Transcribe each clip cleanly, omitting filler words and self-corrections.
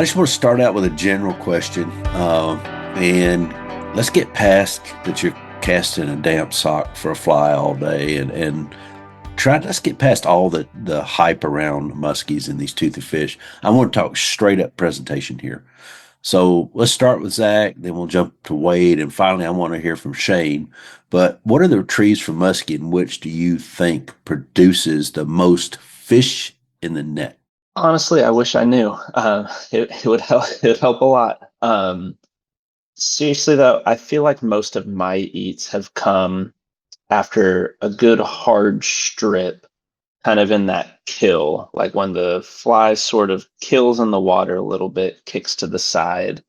I just want to start out with a general question. And let's get past that you're casting a damp sock for a fly all day and let's get past all the hype around muskies and these toothy fish. I want to talk straight up presentation here. So let's start with Zach, then we'll jump to Wade, and finally I want to hear from Shane. But what are the trees for muskie and which do you think produces the most fish in the net? Honestly, I wish I knew. It would help. It would help a lot. Seriously though, I feel like most of my eats have come after a good hard strip, kind of in that kill, like when the fly sort of kills in the water a little bit, kicks to the side.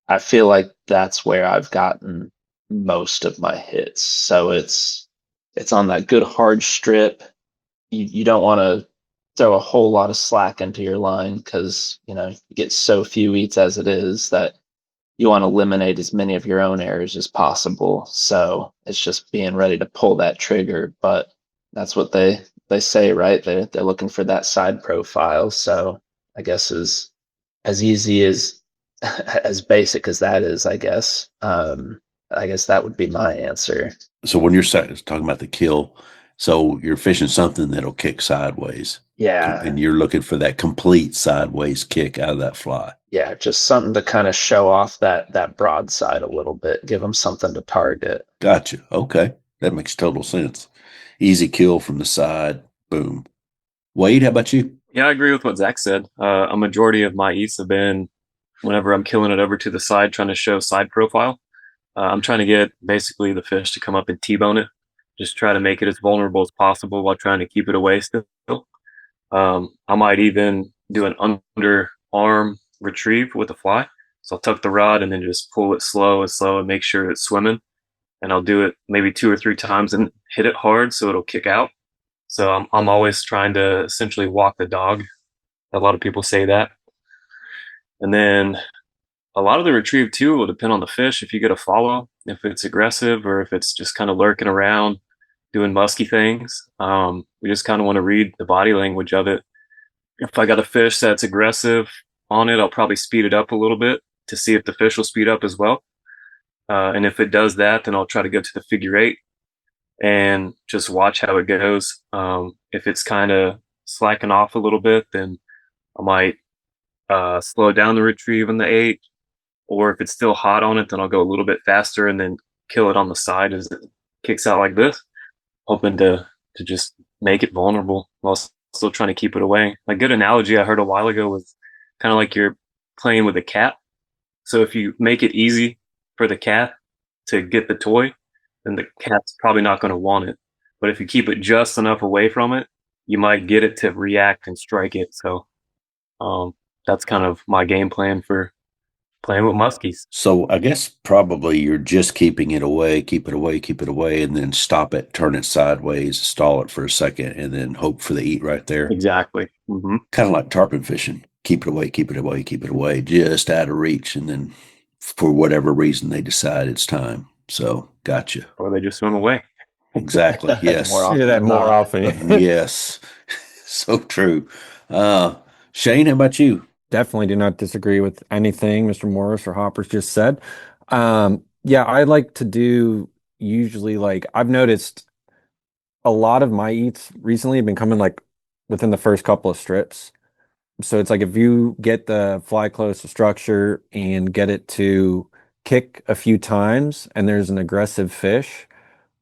I feel like that's where I've gotten most of my hits. So it's on that good hard strip. You don't want to throw a whole lot of slack into your line because you get so few eats as it is that you want to eliminate as many of your own errors as possible. So it's just being ready to pull that trigger. But that's what they say, right? They're looking for that side profile. So I guess as easy as as basic as that is, I guess that would be my answer. So when you're talking about the kill, so you're fishing something that'll kick sideways, Yeah. and you're looking for that complete sideways kick out of that fly. Yeah, just something to kind of show off that broadside a little bit, give them something to target. Gotcha. Okay, that makes total sense. Easy kill from the side. Boom. Wade, how about you? Yeah, I agree with what Zach said. A majority of my eats have been whenever I'm killing it over to the side, trying to show side profile. I'm trying to get basically the fish to come up and T-bone it. Just try to make it as vulnerable as possible while trying to keep it away still. I might even do an underarm retrieve with a fly. So I'll tuck the rod and then just pull it slow and make sure it's swimming. And I'll do it maybe 2 or 3 times and hit it hard so it'll kick out. So I'm always trying to essentially walk the dog. A lot of people say that. And then a lot of the retrieve too will depend on the fish. If you get a follow, if it's aggressive or if it's just kind of lurking around doing musky things. We just kind of want to read the body language of it. If I got a fish that's aggressive on it, I'll probably speed it up a little bit to see if the fish will speed up as well. And if it does that, then I'll try to go to the figure eight and just watch how it goes. If it's kind of slacking off a little bit, then I might slow down the retrieve in the eight. Or if it's still hot on it, then I'll go a little bit faster and then kill it on the side as it kicks out like this, hoping to just make it vulnerable while still trying to keep it away. A good analogy I heard a while ago was kind of like you're playing with a cat. So if you make it easy for the cat to get the toy, then the cat's probably not going to want it. But if you keep it just enough away from it, you might get it to react and strike it. So that's kind of my game plan for playing with muskies. So I guess probably you're just keeping it away, keep it away, keep it away, and then stop it, turn it sideways, stall it for a second, and then hope for the eat right there. Exactly. Mm-hmm. Kind of like tarpon fishing. Keep it away, keep it away, keep it away, just out of reach. And then for whatever reason, they decide it's time. So gotcha. Or they just swim away. Exactly. More Yes. See often that than more not. often. Yes. So true. Shane, how about you? Definitely do not disagree with anything Mr. Morris or Hoppers just said. Yeah, I like to do usually like I've noticed a lot of my eats recently have been coming like within the first couple of strips. So it's like if you get the fly close to structure and get it to kick a few times and there's an aggressive fish,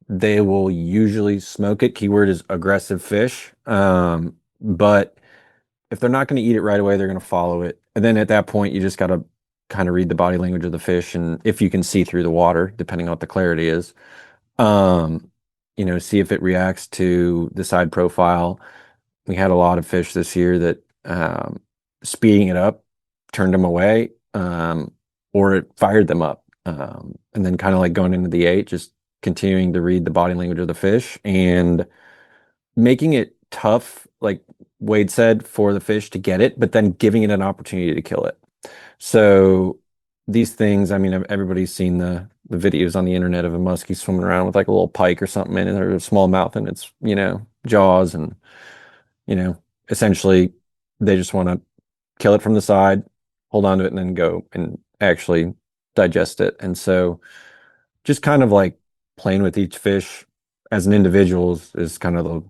they will usually smoke it. Keyword is aggressive fish. But if they're not going to eat it right away, they're going to follow it. And then at that point, you just got to kind of read the body language of the fish. And if you can see through the water, depending on what the clarity is, um, see if it reacts to the side profile. We had a lot of fish this year that speeding it up turned them away, or it fired them up. And then kind of like going into the eight, just continuing to read the body language of the fish and making it tough, like Wade said, for the fish to get it, but then giving it an opportunity to kill it. So these things, I mean, everybody's seen the videos on the internet of a muskie swimming around with like a little pike or something in it, or a smallmouth in its, jaws. And, essentially they just want to kill it from the side, hold on to it and then go and actually digest it. And so just kind of like playing with each fish as an individual is kind of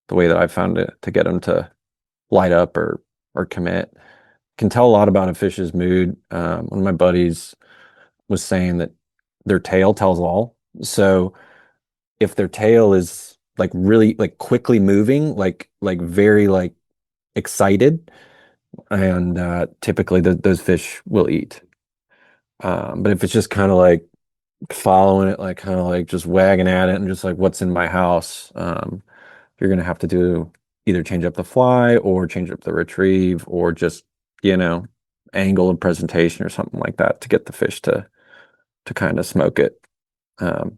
the way that I found it to get them to light up or commit. Can tell a lot about a fish's mood. One of my buddies was saying that their tail tells all. So if their tail is like really like quickly moving, like very like excited, and typically those fish will eat. But if it's just kind of like following it, like kind of like just wagging at it and just like what's in my house, you're gonna have to do either change up the fly or change up the retrieve or just, you know, angle and presentation or something like that to get the fish to kind of smoke it.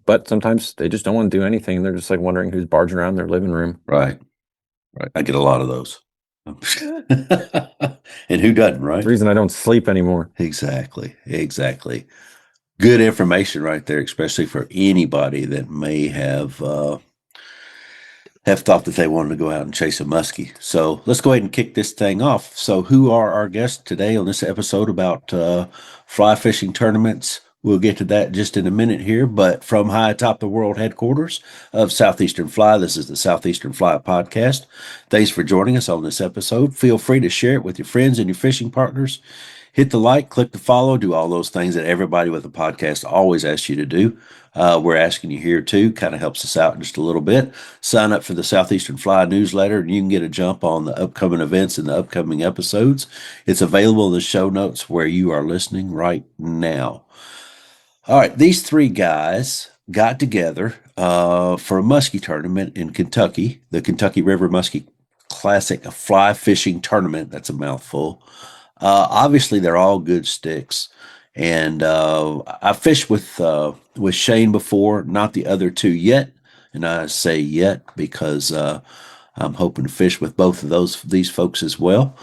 But sometimes they just don't want to do anything. They're just like wondering who's barging around their living room. Right. I get a lot of those. And who doesn't, It's right? the reason I don't sleep anymore. Exactly. Good information right there, especially for anybody that may have thought that they wanted to go out and chase a muskie. So let's go ahead and kick this thing off. So who are our guests today on this episode about fly fishing tournaments? We'll get to that just in a minute here, but from high atop the world headquarters of Southeastern Fly, this is the Southeastern Fly Podcast. Thanks for joining us on this episode. Feel free to share it with your friends and your fishing partners. Hit the like, click the follow, do all those things that everybody with a podcast always asks you to do. We're asking you here too, kind of helps us out just a little bit. Sign up for the Southeastern Fly newsletter and you can get a jump on the upcoming events and the upcoming episodes. It's available in the show notes where you are listening right now. All right, these three guys got together for a muskie tournament in Kentucky, the Kentucky River Musky Classic, a fly fishing tournament. That's a mouthful. Obviously, they're all good sticks, and I fished with Shane before, not the other two yet, and I say yet because I'm hoping to fish with both of these folks as well.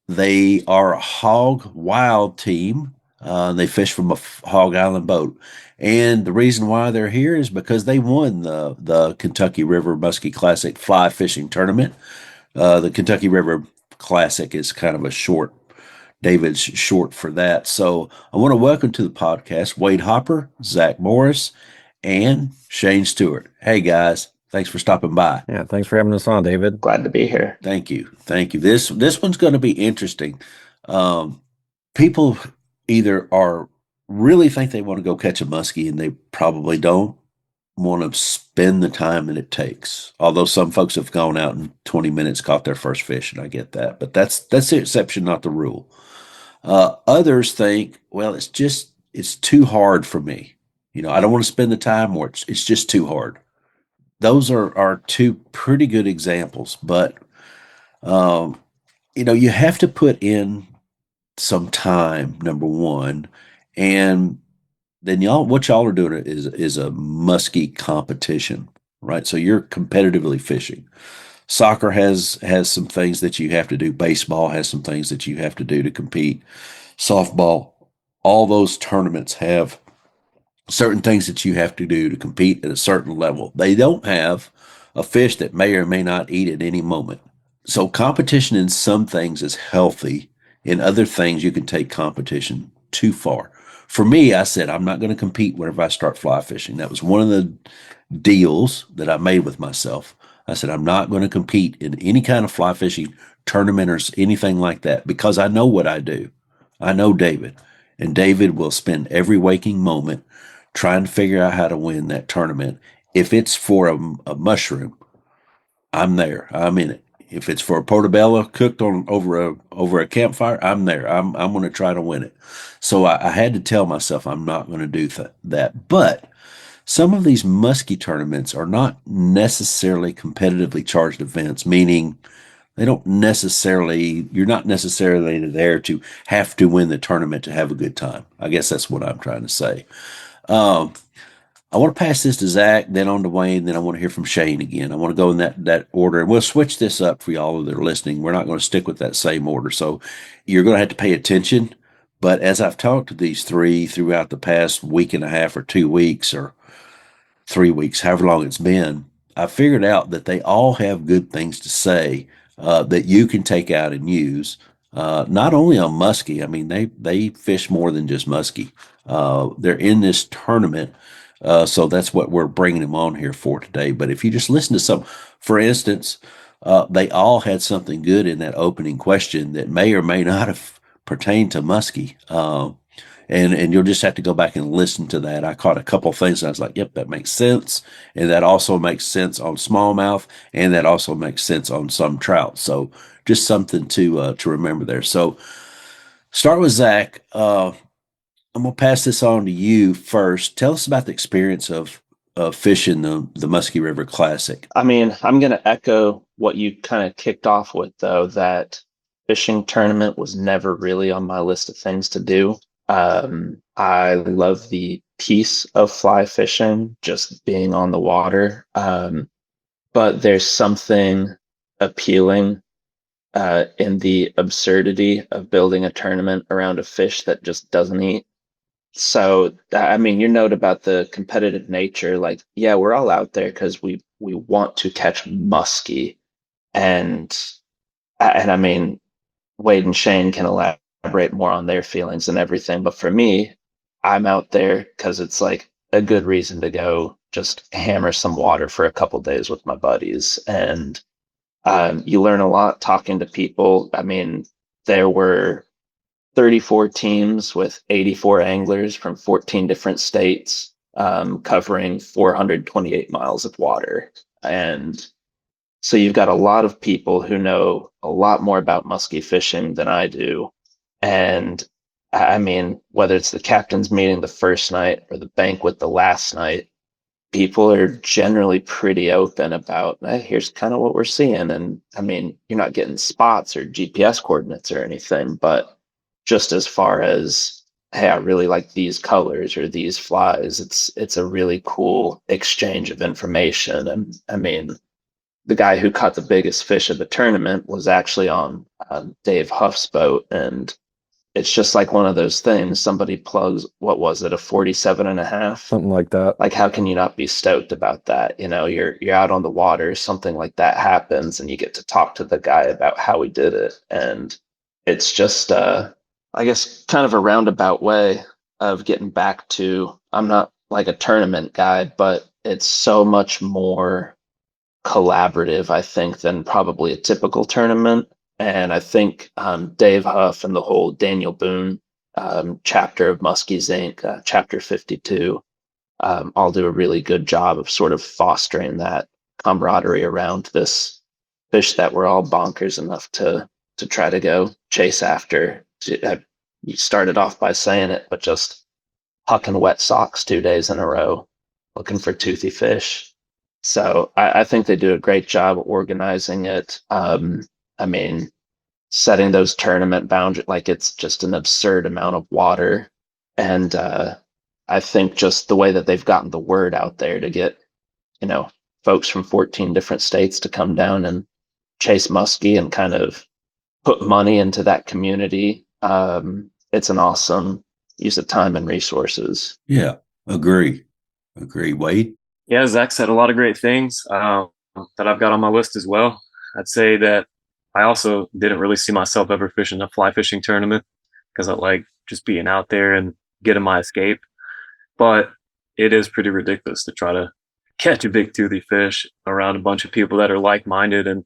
They are a hog wild team. They fish from a Hog Island boat. And the reason why they're here is because they won the Kentucky River Musky Classic fly fishing tournament. The Kentucky River Classic is kind of a short, David's short for that. So I want to welcome to the podcast Wade Hopper, Zach Morris, and Shane Stewart. Hey guys, thanks for stopping by. Yeah, thanks for having us on, David. Glad to be here. Thank you. This one's going to be interesting. People either are really think they want to go catch a muskie and they probably don't want to spend the time that it takes. Although some folks have gone out in 20 minutes, caught their first fish, and I get that. But that's the exception, not the rule. Others think, well, it's too hard for me. You know, I don't want to spend the time, or it's just too hard. Those are two pretty good examples, but you know, you have to put in some time, number one, and then what y'all are doing is a musky competition, right? So you're competitively fishing. Soccer has some things that you have to do. Baseball has some things that you have to do to compete. Softball, all those tournaments have certain things that you have to do to compete at a certain level. They don't have a fish that may or may not eat at any moment. So competition in some things is healthy. In other things, you can take competition too far. For me, I said, I'm not going to compete whenever I start fly fishing. That was one of the deals that I made with myself. I said, I'm not going to compete in any kind of fly fishing tournament or anything like that because I know what I do. I know David, and David will spend every waking moment trying to figure out how to win that tournament. If it's for a mushroom, I'm there. I'm in it. If it's for a portobello cooked on over a campfire, I'm there. I'm going to try to win it. So I had to tell myself I'm not going to do that. But some of these muskie tournaments are not necessarily competitively charged events, meaning you're not necessarily there to have to win the tournament to have a good time. I guess that's what I'm trying to say. I want to pass this to Zach, then on to Wayne, then I want to hear from Shane again. I want to go in that order, and we'll switch this up for y'all that are listening. We're not going to stick with that same order, so you're going to have to pay attention. But as I've talked to these three throughout the past week and a half or 2 weeks or 3 weeks, however long it's been, I figured out that they all have good things to say that you can take out and use. Not only on muskie. I mean, they fish more than just muskie. They're in this tournament, so that's what we're bringing them on here for today. But if you just listen to some, for instance, they all had something good in that opening question that may or may not have pertained to muskie. And you'll just have to go back and listen to that. I caught a couple of things, and I was like, "Yep, that makes sense," and that also makes sense on smallmouth, and that also makes sense on some trout. So just something to remember there. So start with Zach. I'm gonna pass this on to you first. Tell us about the experience of fishing the Musky River Classic. I mean, I'm going to echo what you kind of kicked off with, though, that fishing tournament was never really on my list of things to do. I love the peace of fly fishing, just being on the water. But there's something appealing in the absurdity of building a tournament around a fish that just doesn't eat. So, I mean, your note about the competitive nature, like, yeah, we're all out there because we want to catch muskie, and and I mean, Wade and Shane can elaborate more on their feelings and everything, but for me, I'm out there because it's like a good reason to go just hammer some water for a couple days with my buddies, and you learn a lot talking to people. I mean, there were 34 teams with 84 anglers from 14 different states, covering 428 miles of water. And so you've got a lot of people who know a lot more about muskie fishing than I do. And I mean, whether it's the captain's meeting the first night or the banquet the last night, people are generally pretty open about, hey, here's kind of what we're seeing. And I mean, you're not getting spots or GPS coordinates or anything, but just as far as, hey, I really like these colors or these flies, it's a really cool exchange of information. And I mean, the guy who caught the biggest fish of the tournament was actually on Dave Huff's boat, and it's just like one of those things. Somebody plugs, what was it, a 47 and a half? Something like that. Like, how can you not be stoked about that? You know, you're out on the water, something like that happens, and you get to talk to the guy about how he did it. And it's just I guess kind of a roundabout way of getting back to, I'm not like a tournament guy, but it's so much more collaborative, I think, than probably a typical tournament. And I think Dave Huff and the whole Daniel Boone chapter of Muskies Inc., chapter 52, all do a really good job of sort of fostering that camaraderie around this fish that we're all bonkers enough to try to go chase after. You started off by saying it, but just hucking wet socks 2 days in a row, looking for toothy fish. So I think they do a great job organizing it. I mean, setting those tournament boundaries, like it's just an absurd amount of water. And I think just the way that they've gotten the word out there to get, you know, folks from 14 different states to come down and chase muskie and kind of put money into that community. It's an awesome use of time and resources. Yeah, agree. Agree. Wade? Yeah, Zach said a lot of great things that I've got on my list as well. I'd say that I also didn't really see myself ever fishing a fly fishing tournament because I like just being out there and getting my escape. But it is pretty ridiculous to try to catch a big toothy fish around a bunch of people that are like minded. And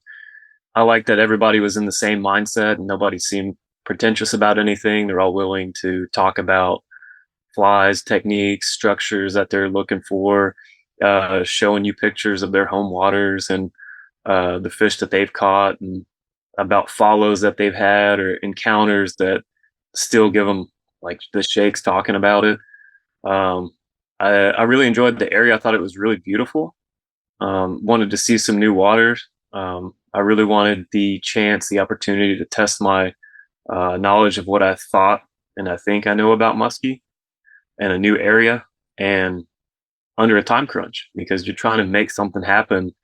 I like that everybody was in the same mindset and nobody seemed pretentious about anything. They're all willing to talk about flies, techniques, structures that they're looking for, showing you pictures of their home waters and the fish that they've caught and about follows that they've had or encounters that still give them like the shakes talking about it. Um, I really enjoyed the area. I thought it was really beautiful. Wanted to see some new waters. I really wanted the chance, the opportunity to test my knowledge of what I thought and I think I know about muskie in a new area and under a time crunch because you're trying to make something happen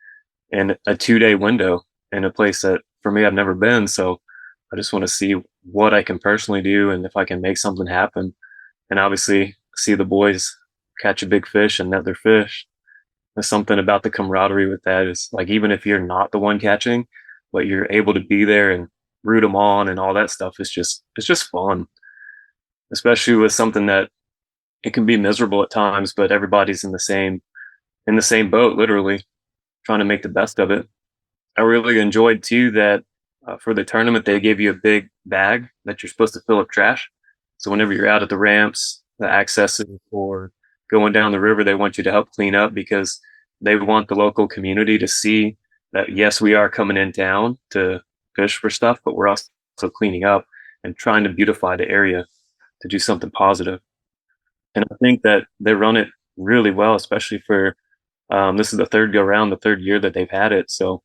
in a 2 day window in a place that for me I've never been. So I just want to see what I can personally do and if I can make something happen. And obviously see the boys catch a big fish and net their fish. There's something about the camaraderie with that is like even if you're not the one catching, but you're able to be there and root them on and all that stuff. It's just fun, especially with something that it can be miserable at times, but everybody's in the same boat, literally trying to make the best of it. I really enjoyed too that for the tournament they gave you a big bag that you're supposed to fill up trash. So whenever you're out at the ramps, the accesses, or going down the river, they want you to help clean up because they want the local community to see that yes, we are coming in town to fish for stuff, but we're also cleaning up and trying to beautify the area to do something positive. And I think that they run it really well, especially for this is the third go round, the third year that they've had it. So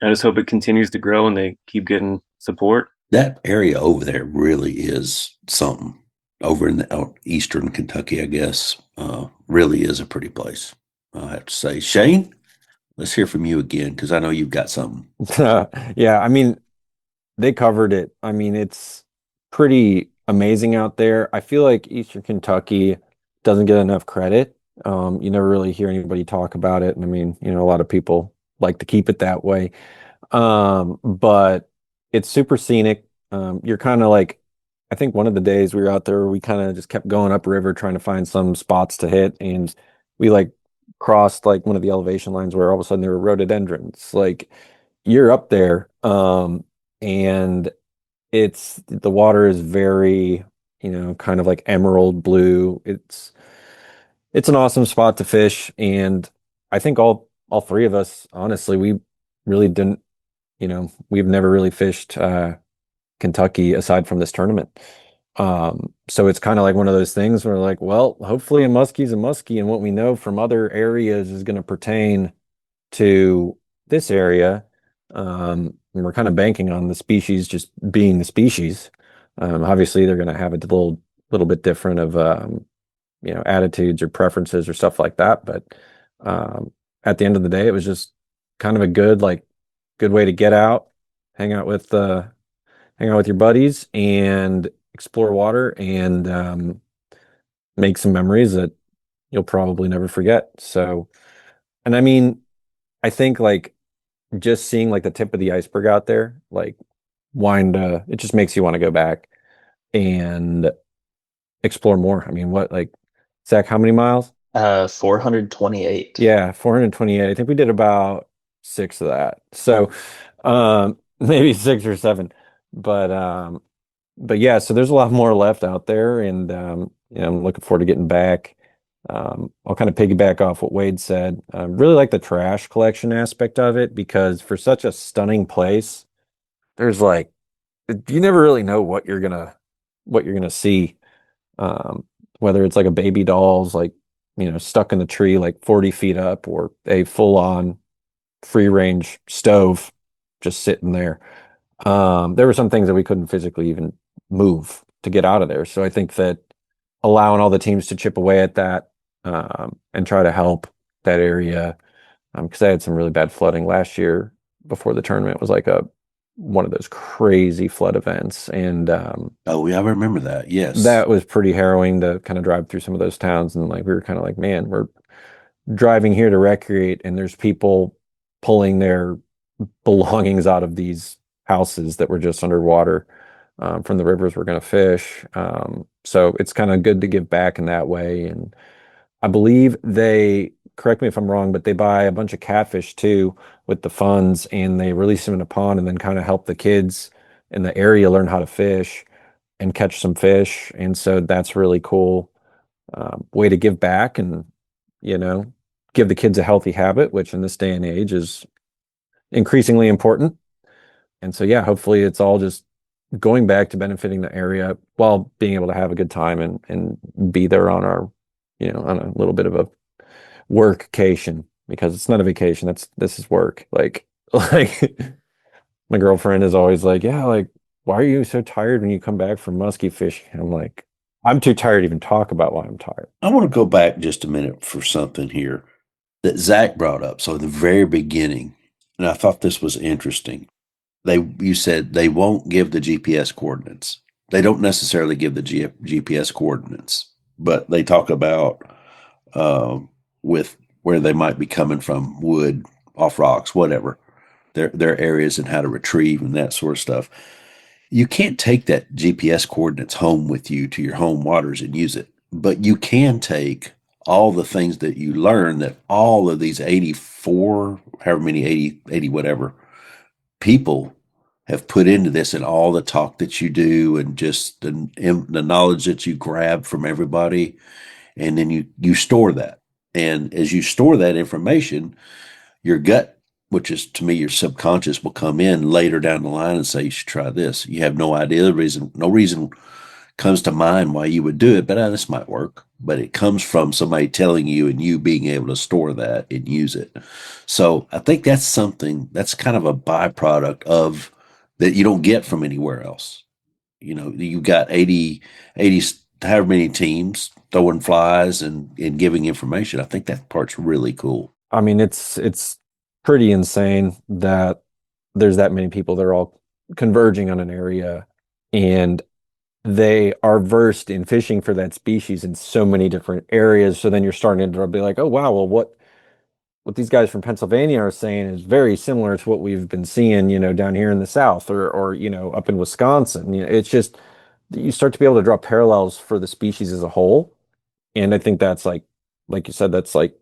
I just hope it continues to grow and they keep getting support. That area over there really is something. Over in the eastern Kentucky, I guess, really is a pretty place. I have to say, Shane, let's hear from you again because I know you've got something. Yeah, I mean, they covered it. I mean, it's pretty amazing out there. I feel like Eastern Kentucky doesn't get enough credit. You never really hear anybody talk about it. And I mean, a lot of people like to keep it that way. But it's super scenic. You're kind of like, I think one of the days we were out there, we kind of just kept going upriver trying to find some spots to hit. And we like crossed like one of the elevation lines where all of a sudden there were rhododendrons. Like you're up there. And the water is very, kind of like emerald blue. It's an awesome spot to fish. And I think all three of us, honestly, we really didn't, we've never really fished Kentucky aside from this tournament. So it's kind of like one of those things where like, well, hopefully a muskie's a muskie, and what we know from other areas is going to pertain to this area. And we're kind of banking on the species just being the species. Obviously, they're going to have a little bit different of attitudes or preferences or stuff like that. But at the end of the day, it was just kind of a good way to get out, hang out with your buddies, and explore water and make some memories that you'll probably never forget. So, and I mean, I think like just seeing like the tip of the iceberg out there, like it just makes you want to go back and explore more. I mean, like, Zach, how many miles? 428. Yeah, 428. I think we did about 6 of that. So, maybe 6 or 7. But yeah, so there's a lot more left out there, and I'm looking forward to getting back. I'll kind of piggyback off what Wade said. Really like the trash collection aspect of it because for such a stunning place, there's like you never really know what you're gonna see. Whether it's like a baby doll's like stuck in the tree like 40 feet up, or a full-on free range stove just sitting there. There were some things that we couldn't physically even move to get out of there. So I think that allowing all the teams to chip away at that and try to help that area, because I had some really bad flooding last year before the tournament. Was like one of those crazy flood events, and Oh, yeah, I remember that. Yes. that was pretty harrowing to kind of drive through some of those towns. And like we were kind of like, man, we're driving here to recreate, and there's people pulling their belongings out of these houses that were just underwater from the rivers we're going to fish. So it's kind of good to give back in that way. And I believe correct me if I'm wrong, but they buy a bunch of catfish too with the funds, and they release them in a pond and then kind of help the kids in the area learn how to fish and catch some fish. And so that's really cool way to give back and, give the kids a healthy habit, which in this day and age is increasingly important. And so, yeah, hopefully it's all just going back to benefiting the area while being able to have a good time and be there on on a little bit of a workcation, because it's not a vacation. This is work. Like, like my girlfriend is always like, yeah, like, why are you so tired when you come back from musky fishing? I'm like, I'm too tired to even talk about why I'm tired. I want to go back just a minute for something here that Zach brought up. So, in the very beginning, and I thought this was interesting. You said they won't give the GPS coordinates. They don't necessarily give the GPS coordinates, but they talk about with where they might be coming from, wood, off rocks, whatever, their areas and how to retrieve and that sort of stuff. You can't take that GPS coordinates home with you to your home waters and use it, but you can take all the things that you learn that all of these 84, however many, 80 whatever people have put into this, and all the talk that you do and just the knowledge that you grab from everybody. And then you store that. And as you store that information, your gut, which is to me your subconscious, will come in later down the line and say you should try this. You have no idea the reason, no reason comes to mind why you would do it, but this might work. But it comes from somebody telling you and you being able to store that and use it. So I think that's something that's kind of a byproduct of that you don't get from anywhere else. You got 80 however many teams throwing flies and giving information. I think that part's really cool. I mean, it's pretty insane that there's that many people that are all converging on an area, and they are versed in fishing for that species in so many different areas. So then you're starting to be like, oh wow, well what these guys from Pennsylvania are saying is very similar to what we've been seeing, down here in the South or up in Wisconsin. It's just you start to be able to draw parallels for the species as a whole. And I think that's like you said, that's like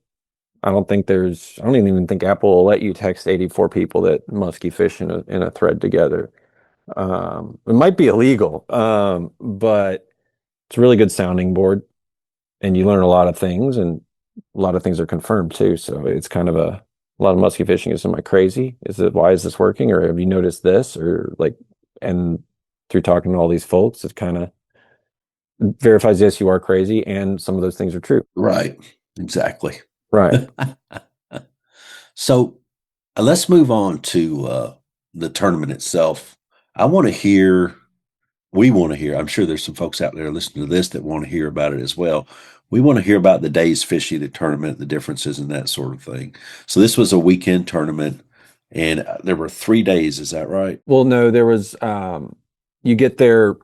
I don't even think Apple will let you text 84 people that musky fish in a thread together. It might be illegal, but it's a really good sounding board, and you learn a lot of things, and a lot of things are confirmed too. So it's kind of a lot of musky fishing is, am I crazy? Why is this working? Or have you noticed this? Or like, and through talking to all these folks, it kind of verifies, yes, you are crazy, and some of those things are true. Right. Exactly. Right. So let's move on to the tournament itself. I want to hear, we want to hear, I'm sure there's some folks out there listening to this that want to hear about it as well. We want to hear about the days fishing, the tournament, the differences, and that sort of thing. So this was a weekend tournament, and there were 3 days. Is that right? Well, no, there was you get there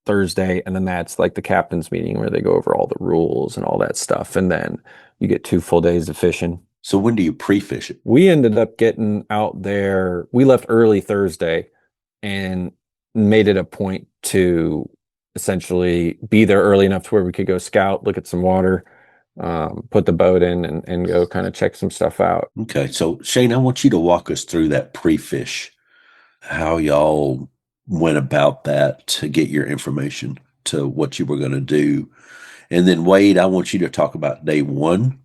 Thursday, and then that's like the captain's meeting where they go over all the rules and all that stuff. And then you get 2 full days of fishing. So when do you pre-fish it? We ended up getting out there. We left early Thursday and made it a point to essentially be there early enough to where we could go scout, look at some water, put the boat in and go kind of check some stuff out. Okay. So Shane, I want you to walk us through that pre-fish, how y'all went about that to get your information to what you were going to do. And then Wade, I want you to talk about day one.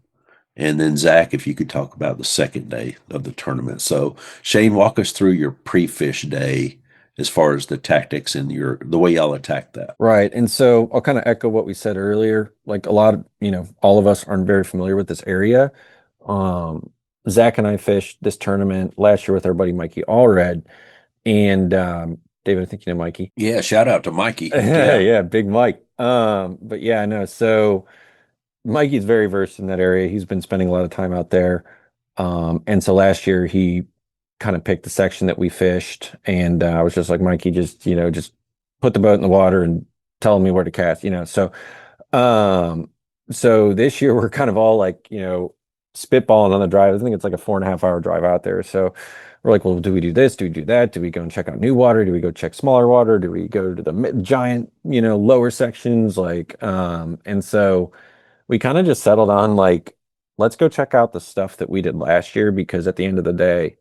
And then Zach, if you could talk about the second day of the tournament. So Shane, walk us through your pre-fish day as far as the tactics and the way y'all attacked that. Right. And so I'll kind of echo what we said earlier. Like a lot of, all of us aren't very familiar with this area. Zach and I fished this tournament last year with our buddy Mikey Allred. And David, I think you know Mikey. Yeah, shout out to Mikey. Yeah, big Mike. But yeah, no. So Mikey's very versed in that area. He's been spending a lot of time out there. And so last year he kind of picked the section that we fished, and I was just like, Mikey, just put the boat in the water and tell me where to cast, so this year we're kind of all like, spitballing on the drive. I think it's like a 4.5 hour drive out there. So we're like, well, do we do this? Do we do that? Do we go and check out new water? Do we go check smaller water? Do we go to the giant, lower sections? And so we kind of just settled on like, let's go check out the stuff that we did last year, because at the end of the day,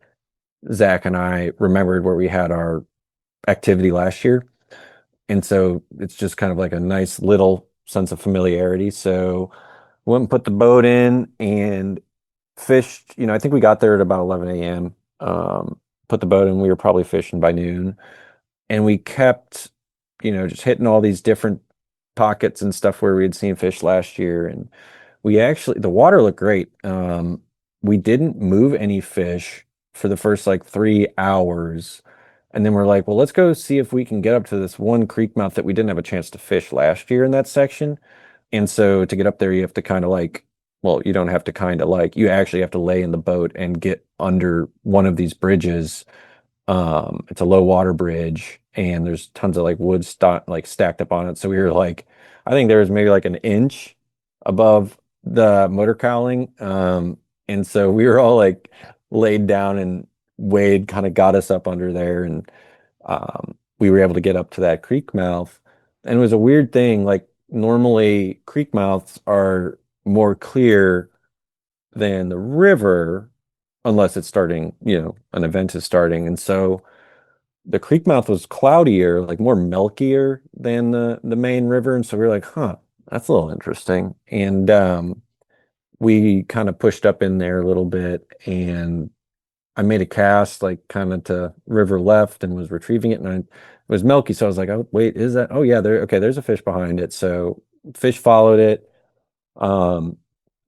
Zach and I remembered where we had our activity last year. And so it's just kind of like a nice little sense of familiarity. So went and put the boat in and fished. I think we got there at about 11 a.m. Put the boat in. We were probably fishing by noon. And we kept, just hitting all these different pockets and stuff where we had seen fish last year. And the water looked great. We didn't move any fish for the first like 3 hours. And then we're like, well, let's go see if we can get up to this one creek mouth that we didn't have a chance to fish last year in that section. And so to get up there, you have to kind of like, well, you don't have to kind of like, you actually have to lay in the boat and get under one of these bridges. It's a low water bridge, and there's tons of like wood stacked up on it. So we were like, I think there was maybe like an inch above the motor cowling. And so we were all like laid down, and Wade kind of got us up under there. And we were able to get up to that creek mouth. And it was a weird thing. Like normally creek mouths are more clear than the river, unless it's starting, an event is starting. And so the creek mouth was cloudier, like more milkier than the main river. And so we were like, huh, that's a little interesting. And we kind of pushed up in there a little bit, and I made a cast like kind of to river left and was retrieving it, and it was milky. So I was like, oh wait, is that? Oh yeah, okay, there's a fish behind it. So fish followed it um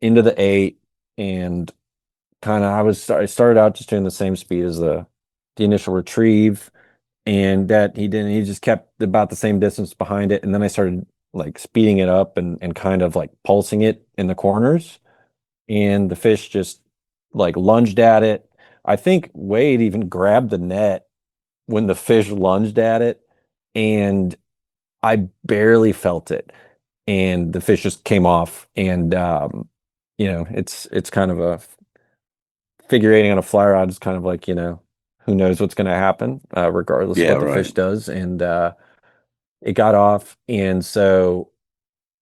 into the 8, and kind of I started out just doing the same speed as the initial retrieve, and that he just kept about the same distance behind it, and then I started like speeding it up and kind of like pulsing it in the corners, and the fish just like lunged at it. I think Wade even grabbed the net when the fish lunged at it, and I barely felt it, and the fish just came off. And it's kind of a figure eighting on a fly rod is kind of like, who knows what's going to happen, regardless of Yeah, what the right. fish does. And it got off, and so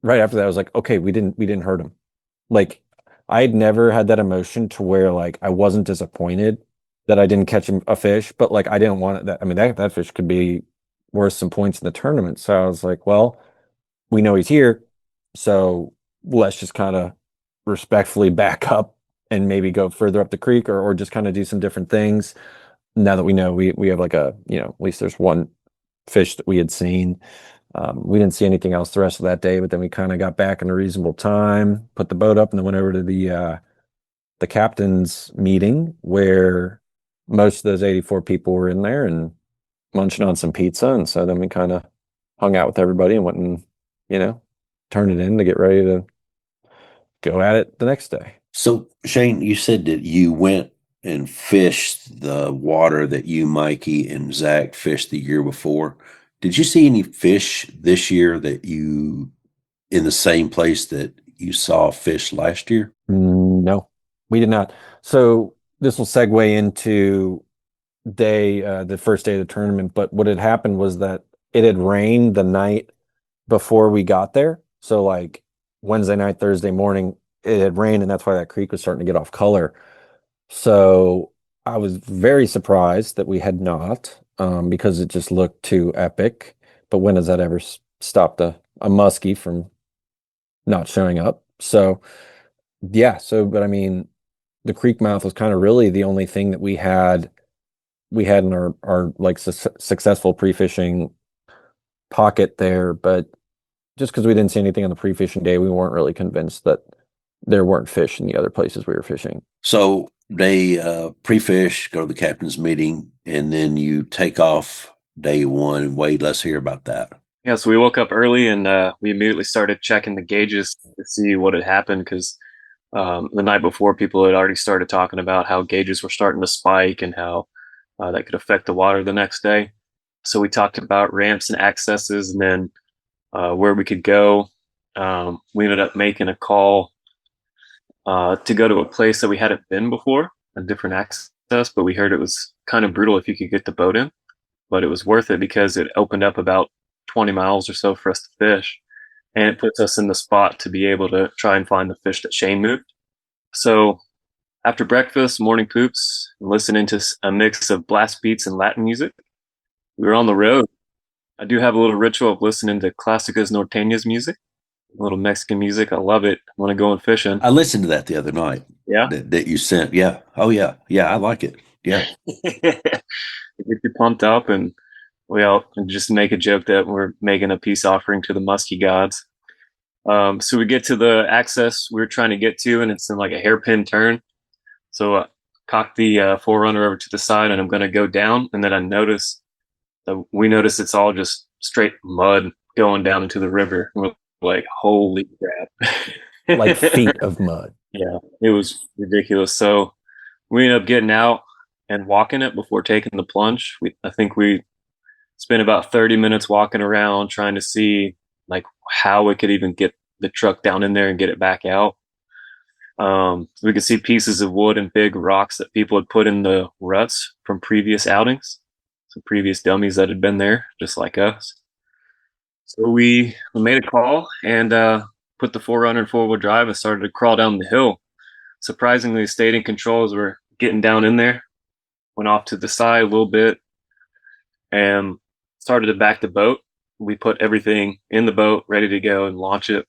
right after that, I was like, okay, we didn't hurt him. Like I had never had that emotion to where like I wasn't disappointed that I didn't catch a fish, but like I didn't want it. That I mean, that fish could be worth some points in the tournament. So I was like, well, we know he's here, so let's just kind of respectfully back up and maybe go further up the creek, or just kind of do some different things. Now that we know we have like at least there's one fish that we had seen. We didn't see anything else the rest of that day, but then we kind of got back in a reasonable time, put the boat up, and then went over to the captain's meeting, where most of those 84 people were in there and munching on some pizza. And so then we kind of hung out with everybody and went and, you know, turned it in to get ready to go at it the next day. So, Shane, you said that you went and fished the water that you, Mikey, and Zach fished the year before. Did you see any fish this year that you in the same place that you saw fish last year? No, we did not. So this will segue into the first day of the tournament. But what had happened was that it had rained the night before we got there. So like Wednesday night, Thursday morning, it had rained, and that's why that creek was starting to get off color. So I was very surprised that we had not, because it just looked too epic. But when has that ever stopped a muskie from not showing up? So yeah, but I mean, the creek mouth was kind of really the only thing that we had in our like successful pre-fishing pocket there. But just because we didn't see anything on the pre-fishing day, we weren't really convinced that there weren't fish in the other places we were fishing. So they pre-fish, go to the captain's meeting, and then you take off day one. And Wade, let's hear about that. Yeah, so we woke up early and we immediately started checking the gauges to see what had happened, because the night before, people had already started talking about how gauges were starting to spike and how that could affect the water the next day. So we talked about ramps and accesses, and then where we could go. We ended up making a call to go to a place that we hadn't been before, a different access, but we heard it was kind of brutal if you could get the boat in, but it was worth it because it opened up about 20 miles or so for us to fish. And it puts us in the spot to be able to try and find the fish that Shane moved. So after breakfast, morning poops, listening to a mix of blast beats and Latin music, we were on the road. I do have a little ritual of listening to Clásicas Norteñas music, a little Mexican music. I love it when I go and fishing. I listened to that the other night. Yeah. That you sent. Yeah. Oh yeah. Yeah, I like it. Yeah. Get you pumped up, and we all just make a joke that we're making a peace offering to the musky gods. So we get to the access we are trying to get to, and it's in like a hairpin turn. So cock the forerunner over to the side, and I'm going to go down, and then we notice it's all just straight mud going down into the river. We're like, holy crap. Like feet of mud. Yeah, it was ridiculous. So we ended up getting out and walking it before taking the plunge. I think we spent about 30 minutes walking around trying to see like how we could even get the truck down in there and get it back out. We could see pieces of wood and big rocks that people had put in the ruts from previous outings. some previous dummies that had been there, just like us. So we made a call and put the 4Runner in 4-wheel drive and started to crawl down the hill. Surprisingly, stayed in control as we're getting down in there. Went off to the side a little bit and started to back the boat. We put everything in the boat, ready to go and launch it.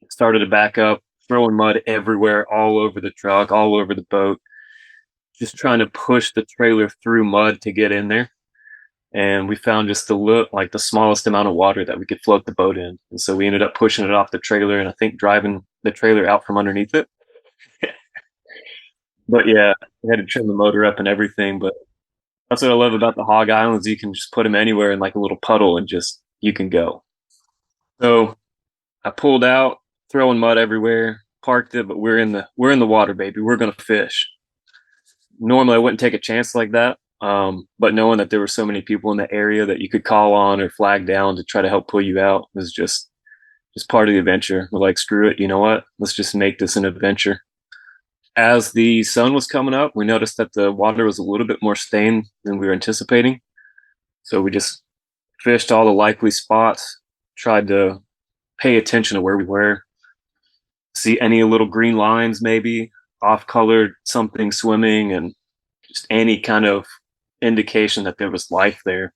Started to back up, throwing mud everywhere, all over the truck, all over the boat, just trying to push the trailer through mud to get in there. And we found just the smallest amount of water that we could float the boat in. And so we ended up pushing it off the trailer and I think driving the trailer out from underneath it. But yeah, we had to trim the motor up and everything. But that's what I love about the Hog Islands. You can just put them anywhere in like a little puddle and just you can go. So I pulled out, throwing mud everywhere, parked it, but we're in the water, baby. We're gonna fish. Normally I wouldn't take a chance like that. But knowing that there were so many people in the area that you could call on or flag down to try to help pull you out was just part of the adventure. We're like, screw it, you know what? Let's just make this an adventure. As the sun was coming up, we noticed that the water was a little bit more stained than we were anticipating. So we just fished all the likely spots, tried to pay attention to where we were, see any little green lines, maybe off colored something swimming, and just any kind of indication that there was life there.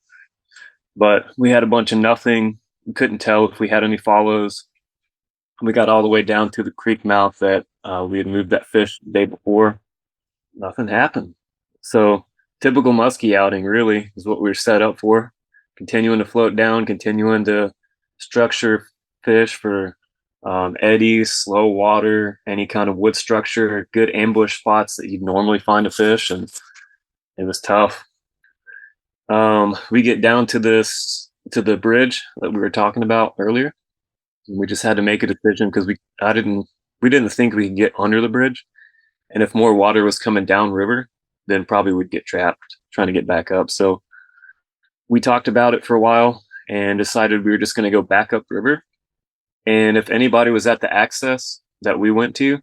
But we had a bunch of nothing. We couldn't tell if we had any follows. We got all the way down to the creek mouth that we had moved that fish the day before. Nothing happened. So typical muskie outing really is what we were set up for. Continuing to float down, continuing to structure fish for eddies, slow water, any kind of wood structure, good ambush spots that you'd normally find a fish, and it was tough. We get down to the bridge that we were talking about earlier. And we just had to make a decision because we didn't think we could get under the bridge, and if more water was coming down river, then probably we'd get trapped trying to get back up. So we talked about it for a while and decided we were just going to go back up river. And if anybody was at the access that we went to,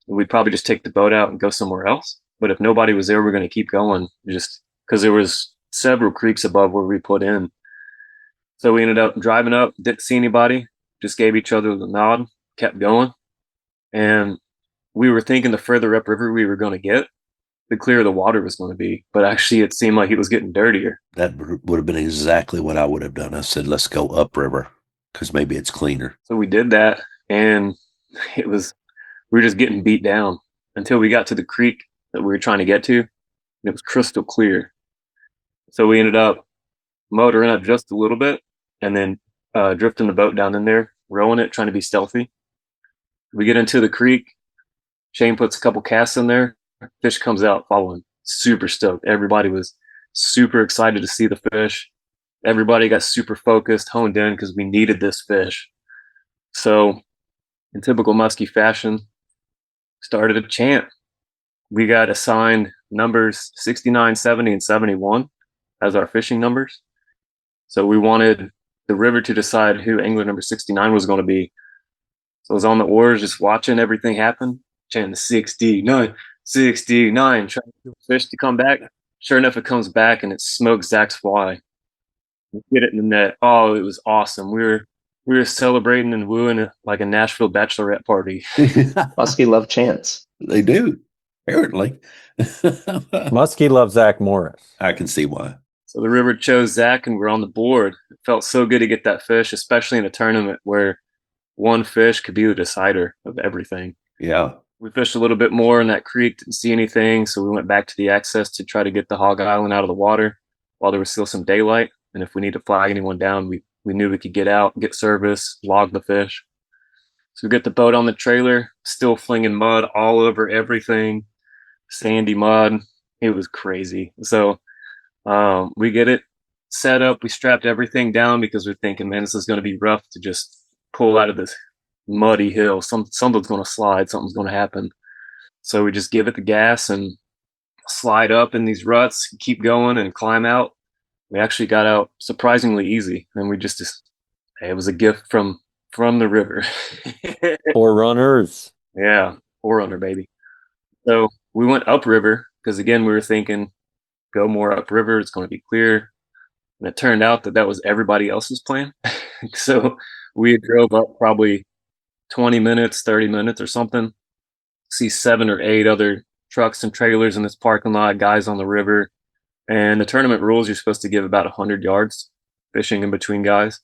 we'd probably just take the boat out and go somewhere else. But if nobody was there, we're going to keep going just because there was several creeks above where we put in. So we ended up driving up, didn't see anybody, just gave each other the nod, kept going. And we were thinking the further upriver we were going to get, the clearer the water was going to be. But actually, it seemed like it was getting dirtier. That would have been exactly what I would have done. I said, let's go upriver because maybe it's cleaner. So we did that, and we were just getting beat down until we got to the creek that we were trying to get to, and it was crystal clear. So we ended up motoring up just a little bit and then drifting the boat down in there, rowing it, trying to be stealthy. We get into the creek. Shane puts a couple casts in there. Fish comes out following. Super stoked. Everybody was super excited to see the fish. Everybody got super focused, honed in because we needed this fish. So in typical muskie fashion, started a chant. We got assigned numbers 69, 70, and 71 as our fishing numbers. So we wanted the river to decide who angler number 69 was going to be. So I was on the oars just watching everything happen, chanting 69, 69, trying to get the fish to come back. Sure enough, it comes back and it smokes Zach's fly. We get it in the net. Oh, it was awesome. We were celebrating and wooing like a Nashville bachelorette party. Muskie love chants. They do, apparently. Muskie loves Zach Morris. I can see why. So the river chose Zach and we're on the board. It felt so good to get that fish, especially in a tournament where one fish could be the decider of everything. Yeah. We fished a little bit more in that creek, didn't see anything. So we went back to the access to try to get the Hog Island out of the water while there was still some daylight. And if we need to flag anyone down, we knew we could get out, get service, log the fish. So we get the boat on the trailer, still flinging mud all over everything, sandy mud. It was crazy. So we get it set up. We strapped everything down because we're thinking, man, this is going to be rough to just pull out of this muddy hill. Something's going to slide. Something's going to happen. So we just give it the gas and slide up in these ruts, keep going and climb out. We actually got out surprisingly easy. And we just it was a gift from the river. 4Runners. Yeah, 4Runner, baby. So we went upriver because, again, we were thinking, go more upriver. It's going to be clear. And it turned out that was everybody else's plan. So we drove up probably 20 minutes, 30 minutes or something, see 7 or 8 other trucks and trailers in this parking lot, guys on the river. And the tournament rules, you're supposed to give about 100 yards fishing in between guys.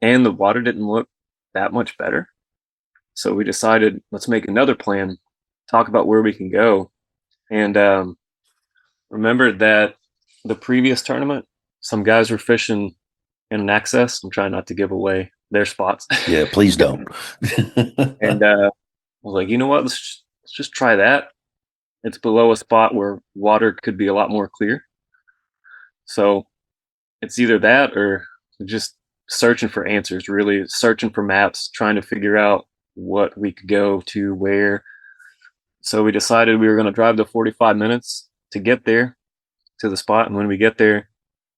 And the water didn't look that much better. So we decided, let's make another plan, talk about where we can go. And remember that the previous tournament, some guys were fishing in an access. I'm trying not to give away their spots. Yeah, please don't. And I was like, you know what? Let's just try that. It's below a spot where water could be a lot more clear. So it's either that or just searching for answers, really searching for maps, trying to figure out what we could go to where. So we decided we were going to drive the 45 minutes to get there to the spot. And when we get there,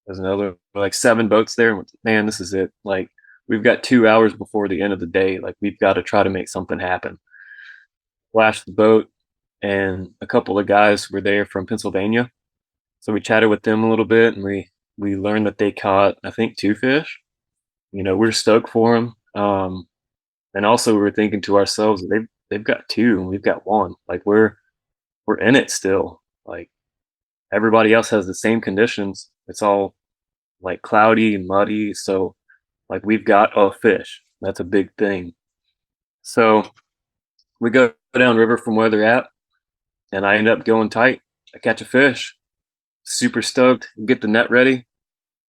there's another like 7 boats there. And man, this is it. Like, we've got 2 hours before the end of the day. Like, we've got to try to make something happen. Flashed the boat, and a couple of guys were there from Pennsylvania. So we chatted with them a little bit, and we learned that they caught, I think, 2 fish. We're stoked for them. And also we were thinking to ourselves, they've got 2 and we've got 1. Like, we're in it still. Like, everybody else has the same conditions. It's all like cloudy and muddy. So like, we've got a fish. That's a big thing. So we go down river from where they're at, and I end up going tight. I catch a fish. Super stoked. Get the net ready.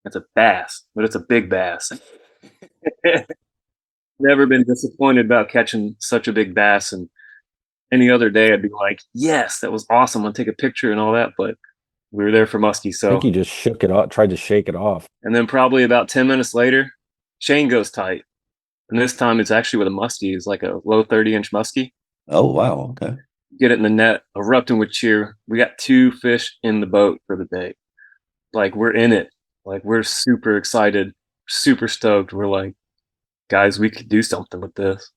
It's a bass, but it's a big bass. Never been disappointed about catching such a big bass. And any other day, I'd be like, yes, that was awesome. I'll take a picture and all that. But we were there for muskie. I So, think you just shook it off, tried to shake it off. and then probably about 10 minutes later, chain goes tight. And this time it's actually with a muskie. It's like a low 30-inch muskie. Oh, wow. Okay. Get it in the net, erupting with cheer. We got 2 fish in the boat for the day. Like, we're in it. Like, we're super excited, super stoked. We're like, guys, we could do something with this.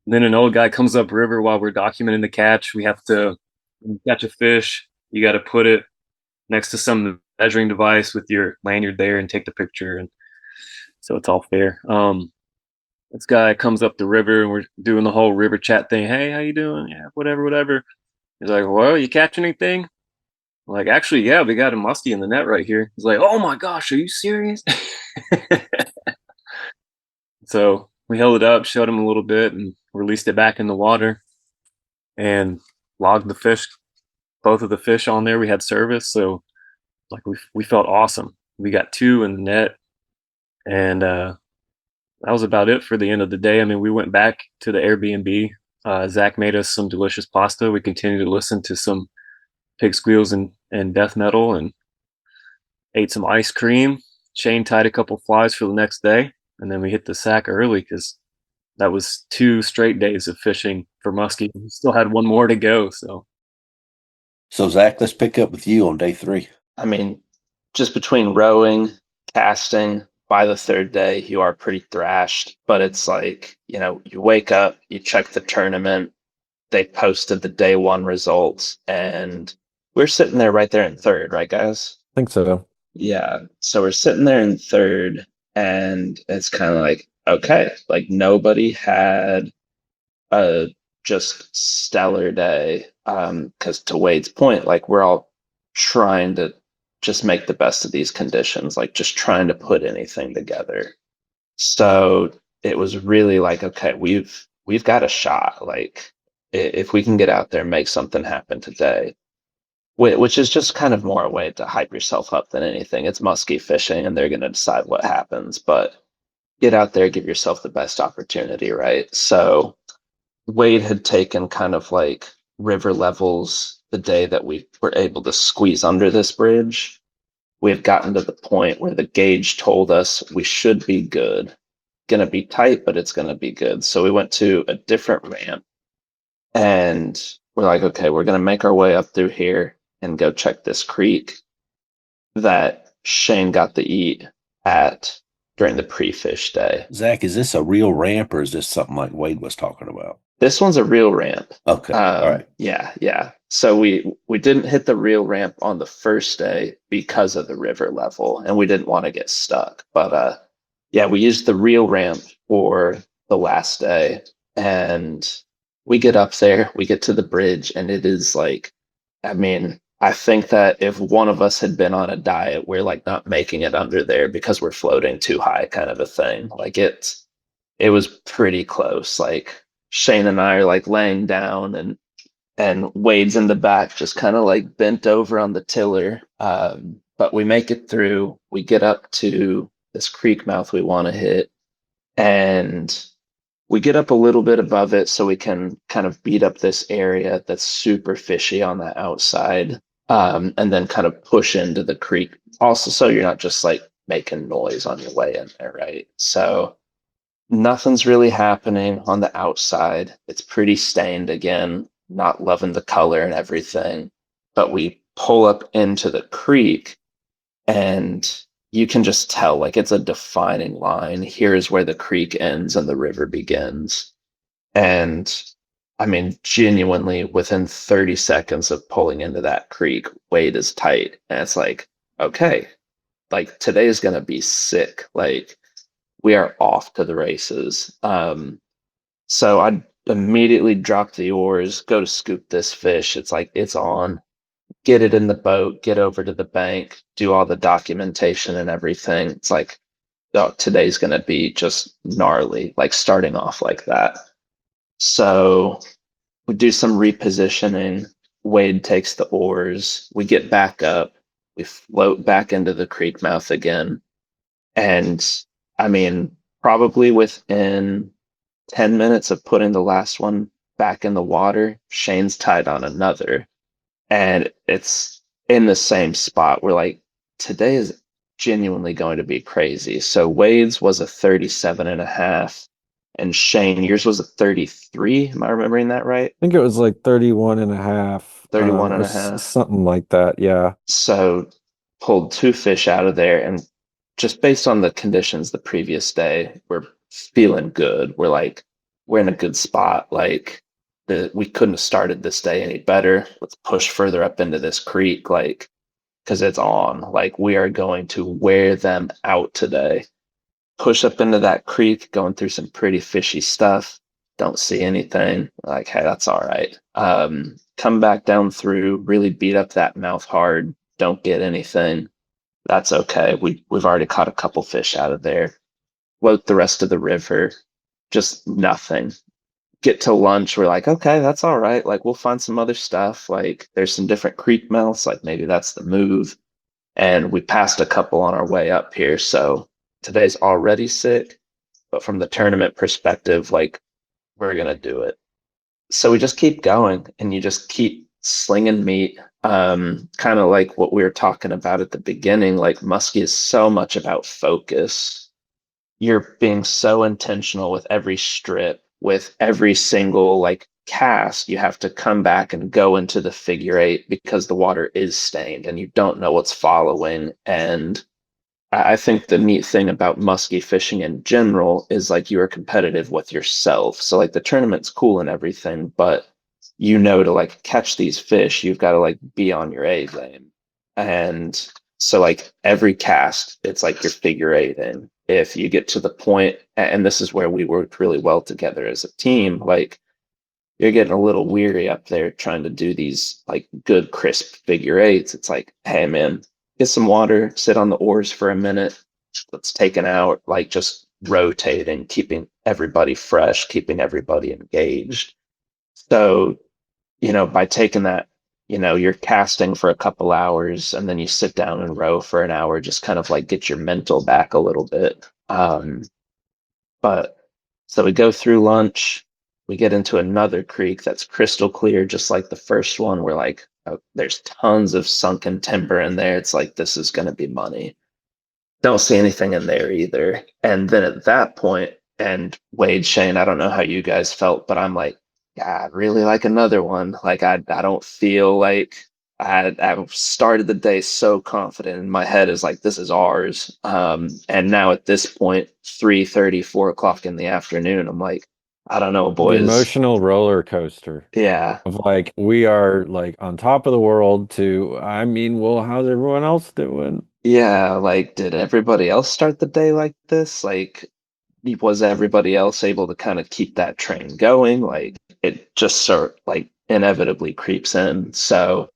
And then an old guy comes up river while we're documenting the catch. We have to catch a fish. You got to put it next to some measuring device with your lanyard there and take the picture. And so it's all fair. This guy comes up the river and we're doing the whole river chat thing. Hey, how you doing? Yeah, whatever. He's like, well, you catch anything? I'm like, actually, yeah, we got a muskie in the net right here. He's like, oh my gosh, are you serious? So we held it up, showed him a little bit, and released it back in the water and logged the fish, both of the fish on there. We had service. So like, we felt awesome. We got 2 in the net, and that was about it for the end of the day. I mean, we went back to the Airbnb. Zach made us some delicious pasta. We continued to listen to some pig squeals and death metal, and ate some ice cream. Shane tied a couple flies for the next day, and then we hit the sack early because that was 2 straight days of fishing for muskie. We still had 1 more to go. So Zach, let's pick up with you on day 3. I mean, just between rowing, casting, by the 3rd day, you are pretty thrashed. But it's like, you wake up, you check the tournament, they posted the day 1 results, and we're sitting there right there in 3rd, right, guys? I think so. Yeah. So we're sitting there in 3rd, and it's kind of like, okay, like, nobody had a just stellar day. Because to Wade's point, like, we're all trying to just make the best of these conditions, like just trying to put anything together. So it was really like, okay, we've got a shot. Like, if we can get out there and make something happen today, which is just kind of more a way to hype yourself up than anything. It's muskie fishing, and they're going to decide what happens. But get out there, give yourself the best opportunity, right? So Wade had taken kind of like river levels the day that we were able to squeeze under this bridge. We had gotten to the point where the gauge told us we should be good. Going to be tight, but it's going to be good. So we went to a different ramp, and we're like, okay, we're going to make our way up through here and go check this creek that Shane got to eat at during the pre-fish day. Zach, is this a real ramp or is this something like Wade was talking about? This one's a real ramp. Okay. All right. Yeah, yeah. So we didn't hit the real ramp on the first day because of the river level, and we didn't want to get stuck. But yeah, we used the real ramp for the last day, and we get up there, we get to the bridge, and it is like, I mean, I think that if one of us had been on a diet, we're like not making it under there because we're floating too high, kind of a thing. Like it was pretty close. Like Shane and I are like laying down and Wade's in the back, just kind of like bent over on the tiller. But we make it through. We get up to this creek mouth we want to hit, and we get up a little bit above it so we can kind of beat up this area that's super fishy on the outside, and then kind of push into the creek. Also, so you're not just like making noise on your way in there, right? So nothing's really happening on the outside. It's pretty stained again, not loving the color and everything. But we pull up into the creek and you can just tell like it's a defining line. Here's where the creek ends and the river begins. And I mean, genuinely within 30 seconds of pulling into that creek, Wade is tight. And it's like, okay, like today is going to be sick. Like, we are off to the races. So I immediately drop the oars, go to scoop this fish. It's like it's on. Get it in the boat, get over to the bank, do all the documentation and everything. It's like, oh, today's gonna be just gnarly, like starting off like that. So we do some repositioning. Wade takes the oars. We get back up. We float back into the creek mouth again. And I mean, probably within 10 minutes of putting the last one back in the water, Shane's tied on another. And it's in the same spot. We're like, today is genuinely going to be crazy. So Wade's was a 37 and a half, and Shane, yours was a 33. Am I remembering that right? I think it was like 31 and a half, 31 or and a half. something like that. Yeah. So pulled two fish out of there, and just based on the conditions the previous day, we're feeling good. We're like, we're in a good spot. Like we couldn't have started this day any better. Let's push further up into this creek, like, because it's on. Like we are going to wear them out today. Push up into that creek, going through some pretty fishy stuff. Don't see anything. Like, hey, that's all right. Come back down through, really beat up that mouth hard. Don't get anything. That's okay. We've already caught a couple fish out of there. Float the rest of the river. Just nothing. Get to lunch. We're like, okay, that's all right. Like we'll find some other stuff. Like there's some different creek mouths. Like maybe that's the move. And we passed a couple on our way up here. So today's already sick, but from the tournament perspective, like we're gonna do it. So we just keep going and you just keep slinging meat. Kind of like what we were talking about at the beginning, like muskie is so much about focus. You're being so intentional with every strip, with every single like cast. You have to come back and go into the figure eight because the water is stained and you don't know what's following. And I think the neat thing about musky fishing in general is like you are competitive with yourself. So like the tournament's cool and everything, but you know to like catch these fish, you've got to like be on your A game. And so like every cast, it's like you're figure eighting. If you get to the point, and this is where we worked really well together as a team, like you're getting a little weary up there trying to do these like good crisp figure eights. It's like, hey man, get some water, sit on the oars for a minute. Let's take an hour, like just rotating, keeping everybody fresh, keeping everybody engaged. So, by taking that, you're casting for a couple hours and then you sit down and row for an hour, just kind of like get your mental back a little bit. But so we go through lunch, we get into another creek that's crystal clear, just like the first one. We're like, oh, there's tons of sunken timber in there. It's like, this is going to be money. Don't see anything in there either. And then at that point, and Wade, Shane, I don't know how you guys felt, but I'm like, yeah, I'd really like another one. Like, I don't feel like I started the day so confident in my head is like, this is ours. And now at this point, 3:30, 4 o'clock in the afternoon, I'm like, I don't know, The boys. emotional roller coaster Yeah. of like we are like on top of the world to I mean, well, how's everyone else doing? Yeah, like, did everybody else start the day like this? Like, was everybody else able to kind of keep that train going? Like, it just sort like inevitably creeps in. So,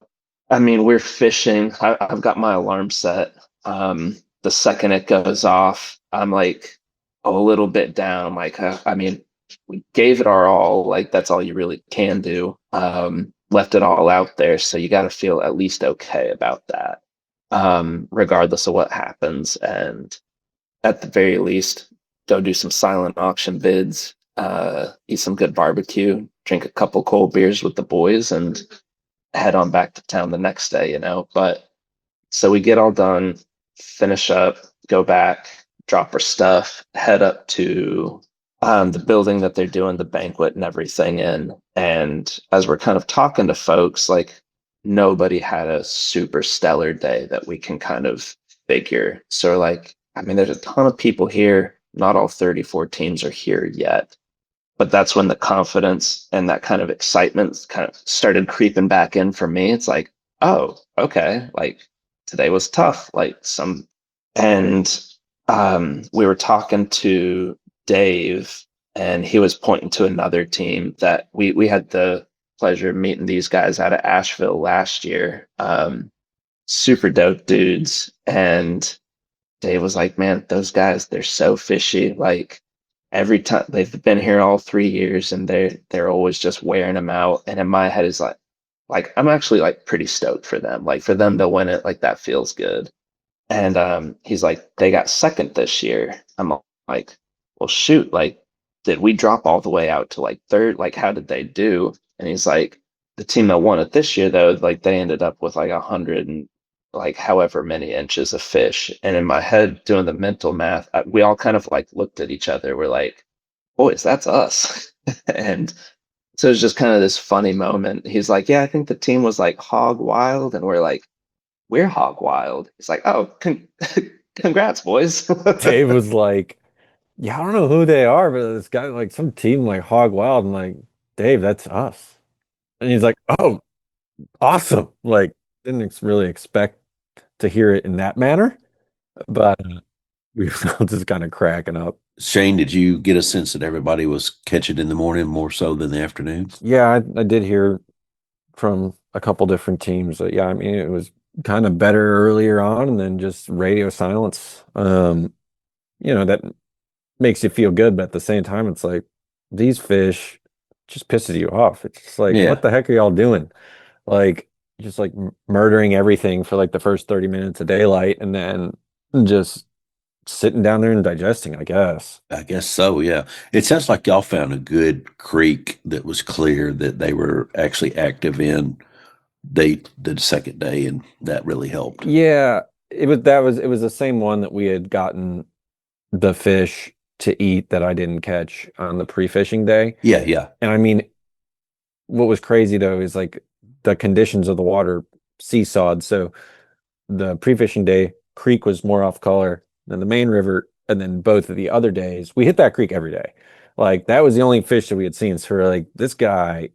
I mean, we're fishing. I've got my alarm set. The second it goes off, I'm like a little bit down. Like, I mean, we gave it our all. Like, that's all you really can do. Left it all out there. So you got to feel at least okay about that, regardless of what happens. And at the very least, go do some silent auction bids, eat some good barbecue, drink a couple cold beers with the boys, and head on back to town the next day, you know. But so we get all done, finish up, go back, drop our stuff, head up to the building that they're doing the banquet and everything in. And as we're kind of talking to folks, like nobody had a super stellar day that we can kind of figure. So, like, I mean, there's a ton of people here. Not all 34 teams are here yet, but that's when the confidence and that kind of excitement kind of started creeping back in for me. It's like, oh, okay, like today was tough. Like some, and we were talking to Dave, and he was pointing to another team that we had the pleasure of meeting these guys out of Asheville last year. Super dope dudes, and Dave was like, man, those guys, they're so fishy. Like every time they've been here all 3 years and they're always just wearing them out. And in my head is like I'm actually like pretty stoked for them. Like for them to win it, like that feels good. And he's like, they got second this year. I'm like, well, shoot, like, did we drop all the way out to like third? Like, how did they do? And he's like, the team that won it this year, though, like they ended up with like 100 and like however many inches of fish. And in my head, doing the mental math, we all kind of like looked at each other. We're like, boys, that's us. And so it's just kind of this funny moment. He's like, yeah, I think the team was like hog wild. And we're like, we're hog wild. It's like, oh, congrats, boys. Dave was like, yeah, I don't know who they are, but this guy like some team like Hog Wild and like Dave, that's us. And he's like, oh, awesome. Like didn't really expect to hear it in that manner, but we were all just kind of cracking up. Shane, did you get a sense that everybody was catching in the morning more so than the afternoon? Yeah, I did hear from a couple different teams. Yeah, I mean, it was kind of better earlier on, and then just radio silence. That makes you feel good, but at the same time, it's like these fish just pisses you off. It's just like, Yeah. what the heck are y'all doing? Like, just like murdering everything for like the first 30 minutes of daylight, and then just sitting down there and digesting, I guess. I guess so, yeah. It sounds like y'all found a good creek that was clear that they were actually active in the second day, and that really helped. Yeah, it was the same one that we had gotten the fish to eat that I didn't catch on the pre-fishing day. Yeah, yeah. And I mean, what was crazy though is like the conditions of the water seesawed. So the pre-fishing day, creek was more off color than the main river. And then both of the other days, we hit that creek every day. Like that was the only fish that we had seen. So we're like, this guy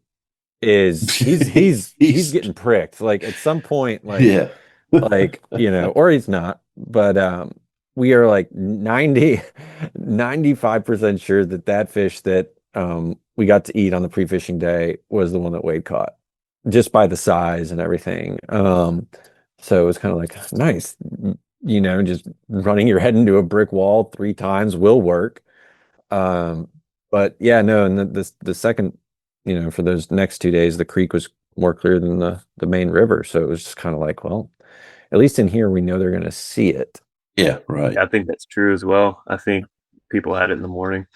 is he's getting pricked. Like at some point, Yeah. or he's not. But we are like 95% sure that that fish that we got to eat on the pre-fishing day was the one that Wade caught, just by the size and everything. So it was kind of like nice, just running your head into a brick wall 3 times will work. Um, but yeah, no, and the second, for those next 2 days, the creek was more clear than the main river. So it was just kind of like, well, at least in here we know they're gonna see it. Yeah, right. Yeah, I think that's true as well. I think people had it in the morning,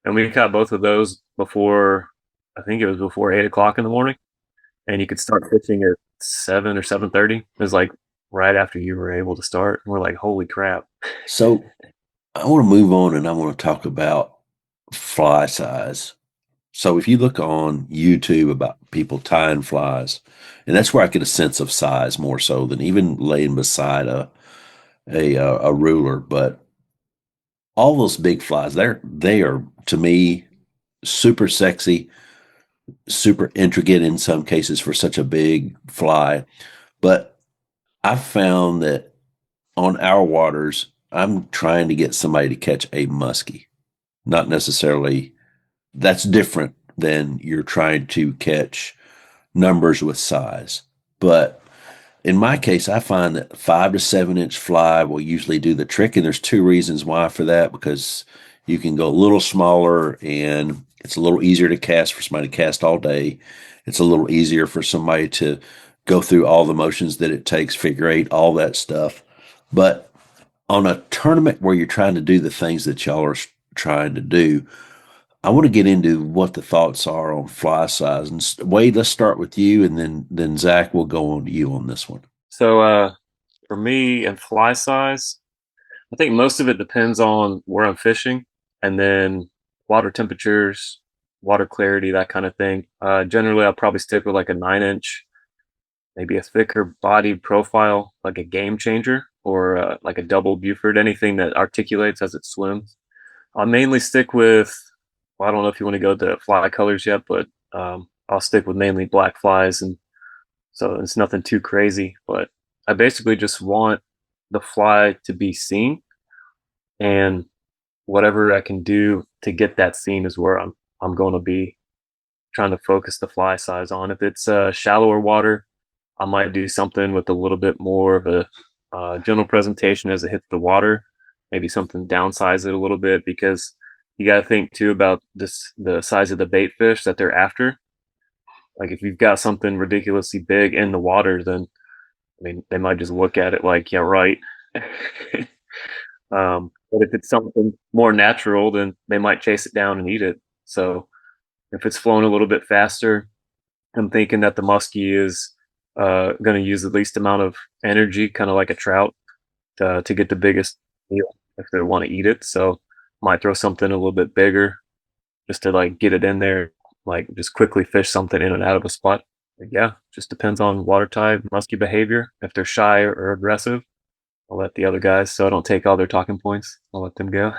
and we caught both of those before. I think it was before 8 o'clock in the morning, and you could start fishing at 7 or 7:30. It was like right after you were able to start. And we're like, holy crap! So I want to move on and I want to talk about fly size. So if you look on YouTube about people tying flies, and that's where I get a sense of size more so than even laying beside a ruler. But all those big flies, they are to me super sexy, super intricate in some cases for such a big fly. But I've found that on our waters, I'm trying to get somebody to catch a muskie, not necessarily. That's different than you're trying to catch numbers with size. But in my case, I find that 5 to 7 inch fly will usually do the trick. And there's two reasons why for that, because you can go a little smaller and it's a little easier to cast for somebody to cast all day. It's a little easier for somebody to go through all the motions that it takes, figure eight, all that stuff. But on a tournament where you're trying to do the things that y'all are trying to do, I want to get into what the thoughts are on fly size. And Wade, let's start with you, and then Zach will go on to you on this one. So for me and fly size, I think most of it depends on where I'm fishing and then water temperatures, water clarity, that kind of thing. Generally, I'll probably stick with like a 9 inch, maybe a thicker bodied profile, like a game changer or like a double Buford, anything that articulates as it swims. I'll mainly stick with, well, I don't know if you want to go to fly colors yet, but I'll stick with mainly black flies. And so it's nothing too crazy, but I basically just want the fly to be seen, and whatever I can do to get that scene is where I'm going to be trying to focus the fly size on. If it's shallower water, I might do something with a little bit more of a general presentation as it hits the water. Maybe something downsize it a little bit, because you got to think too about the size of the bait fish that they're after. Like if you've got something ridiculously big in the water, then I mean they might just look at it like, yeah, right. But if it's something more natural, then they might chase it down and eat it. So if it's flowing a little bit faster, I'm thinking that the muskie is going to use the least amount of energy, kind of like a trout, to get the biggest meal if they want to eat it. So might throw something a little bit bigger just to like get it in there, like just quickly fish something in and out of a spot. But yeah, just depends on water type, muskie behavior. If they're shy or aggressive, I'll let the other guys, so I don't take all their talking points. I'll let them go.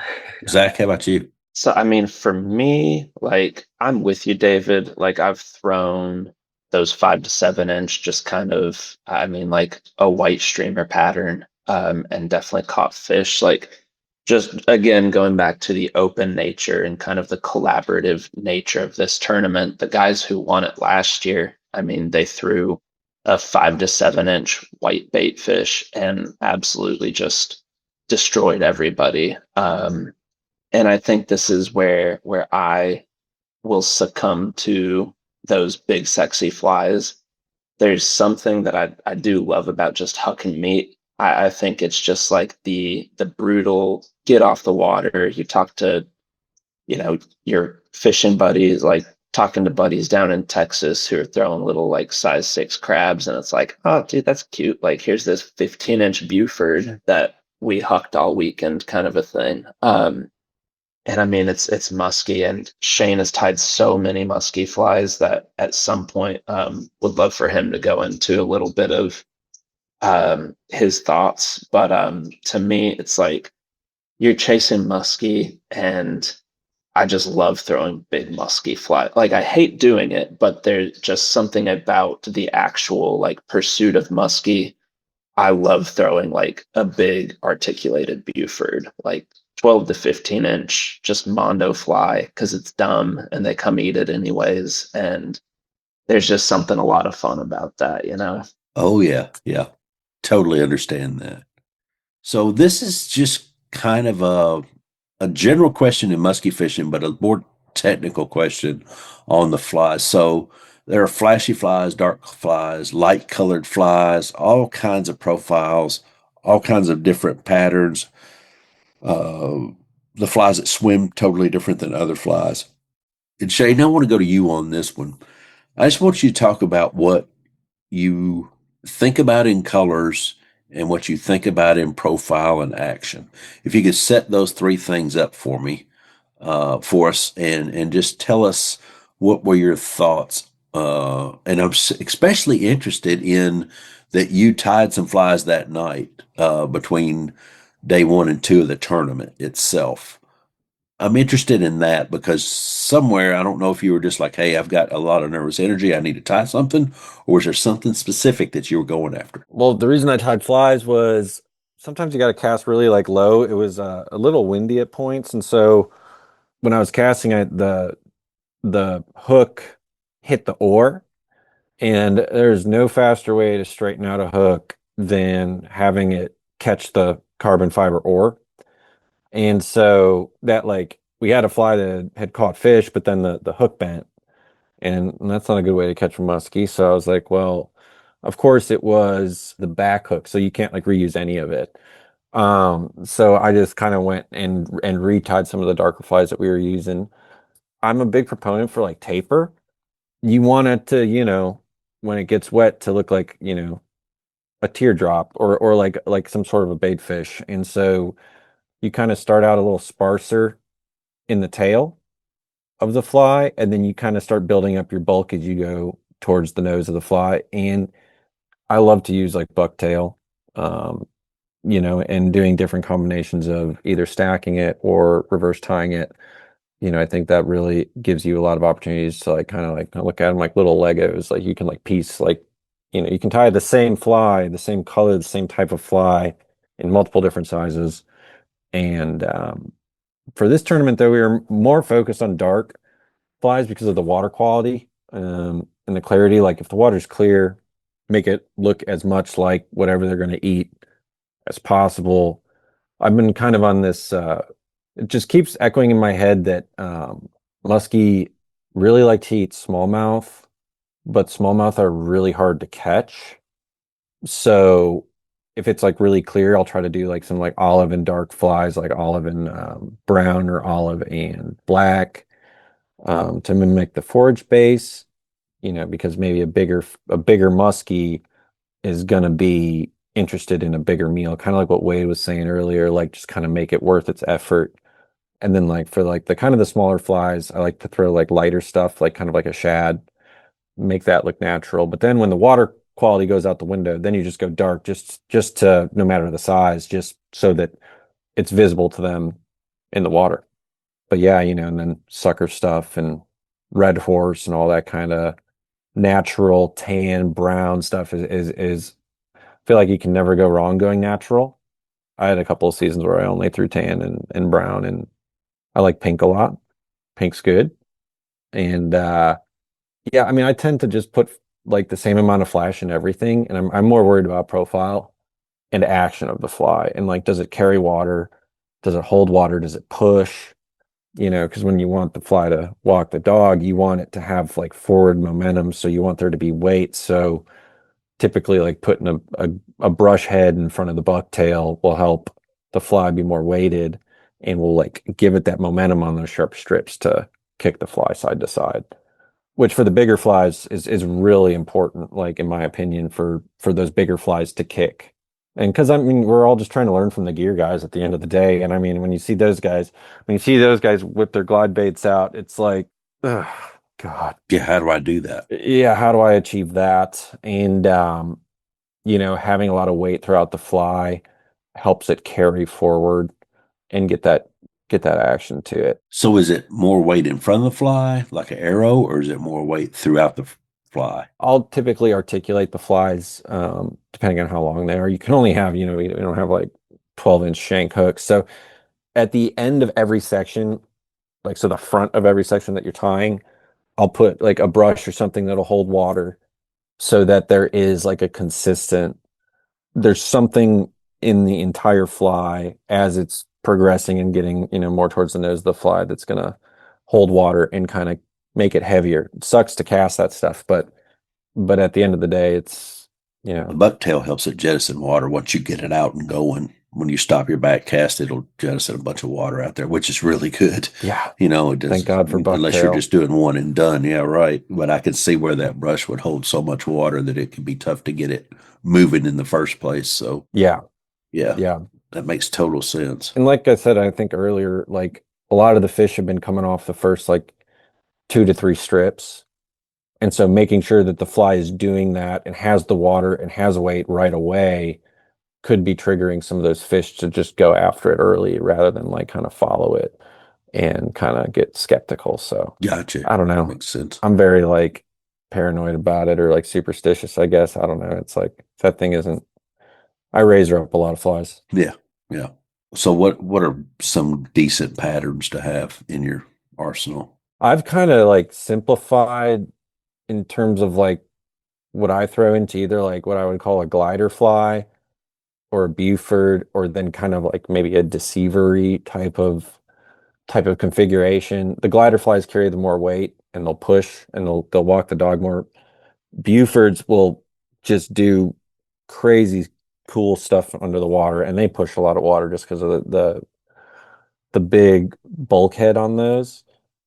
Zach, how about you? So, I mean, for me, like, I'm with you, David. Like, I've thrown those 5 to 7 inch, just kind of, I mean, like a white streamer pattern, and definitely caught fish. Like, just again, going back to the open nature and kind of the collaborative nature of this tournament, the guys who won it last year, I mean, they threw a 5 to 7 inch white bait fish and absolutely just destroyed everybody. And I think this is where I will succumb to those big sexy flies. There's something that I do love about just hucking meat. I think it's just like the brutal get off the water. You talk to, your fishing buddies, like talking to buddies down in Texas who are throwing little like size 6 crabs, and it's like, oh dude, that's cute. Like here's this 15-inch Buford that we hucked all weekend, kind of a thing. And I mean, it's musky, and Shane has tied so many musky flies that at some point, would love for him to go into a little bit of his thoughts. But to me, it's like you're chasing musky, and I just love throwing big musky fly. Like I hate doing it, but there's just something about the actual like pursuit of musky. I love throwing like a big articulated Buford, like 12 to 15 inch, just Mondo fly, because it's dumb and they come eat it anyways. And there's just something a lot of fun about that, you know? Oh yeah, yeah, totally understand that. So this is just kind of a general question in musky fishing, but a more technical question on the flies. So there are flashy flies, dark flies, light colored flies, all kinds of profiles, all kinds of different patterns. Uh, the flies that swim totally different than other flies. And Shane, I want to go to you on this one. I just want you to talk about what you think about in colors and what you think about in profile and action. If you could set those three things up for us, and just tell us what were your thoughts. And I'm especially interested in that you tied some flies that night between day 1 and 2 of the tournament itself. I'm interested in that because somewhere, I don't know if you were just like, hey, I've got a lot of nervous energy, I need to tie something, or was there something specific that you were going after? Well, the reason I tied flies was sometimes you got to cast really like low. It was a little windy at points, and so when I was casting, the hook hit the oar, and there's no faster way to straighten out a hook than having it catch the carbon fiber oar. And so that like we had a fly that had caught fish, but then the hook bent, and that's not a good way to catch a muskie. So I was like, well, of course it was the back hook, so you can't like reuse any of it. So I just kind of went and retied some of the darker flies that we were using. I'm a big proponent for like taper. You want it to, when it gets wet to look like, a teardrop or like some sort of a bait fish. And so you kind of start out a little sparser in the tail of the fly, and then you kind of start building up your bulk as you go towards the nose of the fly. And I love to use like bucktail, um, and doing different combinations of either stacking it or reverse tying it. I think that really gives you a lot of opportunities to like kind of like look at them like little Legos. Like you can like piece like, you can tie the same fly, the same color, the same type of fly in multiple different sizes. And for this tournament, though, we were more focused on dark flies because of the water quality and the clarity. Like if the water's clear, make it look as much like whatever they're going to eat as possible. I've been kind of on this. It just keeps echoing in my head that muskie really like to eat smallmouth, but smallmouth are really hard to catch. So if it's like really clear, I'll try to do like some like olive and dark flies, like olive and brown or olive and black, to mimic the forage base. Because maybe a bigger muskie is gonna be interested in a bigger meal, kind of like what Wade was saying earlier, like just kind of make it worth its effort. And then like for like the kind of the smaller flies, I like to throw like lighter stuff, like kind of like a shad, make that look natural. But then when the water quality goes out the window, then you just go dark, just to no matter the size, just so that it's visible to them in the water. But yeah, and then sucker stuff and red horse and all that kind of natural tan brown stuff is I feel like you can never go wrong going natural. I had a couple of seasons where I only threw tan and brown, and I like pink a lot. Pink's good. And yeah, I mean I tend to just put like the same amount of flash in everything, and I'm more worried about profile and action of the fly. And like, does it carry water? Does it hold water? Does it push? Because when you want the fly to walk the dog, you want it to have like forward momentum. So you want there to be weight. So typically like putting a brush head in front of the bucktail will help the fly be more weighted and will like give it that momentum on those sharp strips to kick the fly side to side, which for the bigger flies is really important, like in my opinion, for those bigger flies to kick. And because I mean we're all just trying to learn from the gear guys at the end of the day. And I mean when you see those guys whip their glide baits out, it's like, oh God. Yeah, how do I do that? Yeah, how do I achieve that? And having a lot of weight throughout the fly helps it carry forward and get that action to it. So is it more weight in front of the fly, like an arrow, or is it more weight throughout the fly? I'll typically articulate the flies depending on how long they are. You can only have, we don't have like 12-inch shank hooks. So at the end of every section, like so the front of every section that you're tying, I'll put like a brush or something that'll hold water so that there is like a consistent, there's something in the entire fly as it's progressing and getting, more towards the nose of the fly that's gonna hold water and kind of make it heavier. It sucks to cast that stuff, but at the end of the day, it's The bucktail helps it jettison water once you get it out and going. When you stop your back cast, it'll jettison a bunch of water out there, which is really good. yeah. It Thank does, God for unless you're bucktail. just doing one and done. Yeah, right. But I can see where that brush would hold so much water that it can be tough to get it moving in the first place. So, Yeah, yeah, yeah. that makes total sense. And like I said, I think earlier, like a lot of the fish have been coming off the first like 2 to 3 strips. And so making sure that the fly is doing that and has the water and has weight right away could be triggering some of those fish to just go after it early rather than like kind of follow it. and kind of get skeptical. So Gotcha. I don't know. Makes sense. I'm very like paranoid about it or like superstitious, I guess. I don't know. It's like that thing isn't. I razor up a lot of flies. Yeah. Yeah. So what are some decent patterns to have in your arsenal? I've kind of like simplified in terms of like what I throw into either like what I would call a glider fly or a Buford, or then kind of like maybe a deceivery type of configuration. The glider flies carry the more weight and they'll push and they'll walk the dog more. Bufords will just do crazy cool stuff under the water, and they push a lot of water just because of the big bulkhead on those.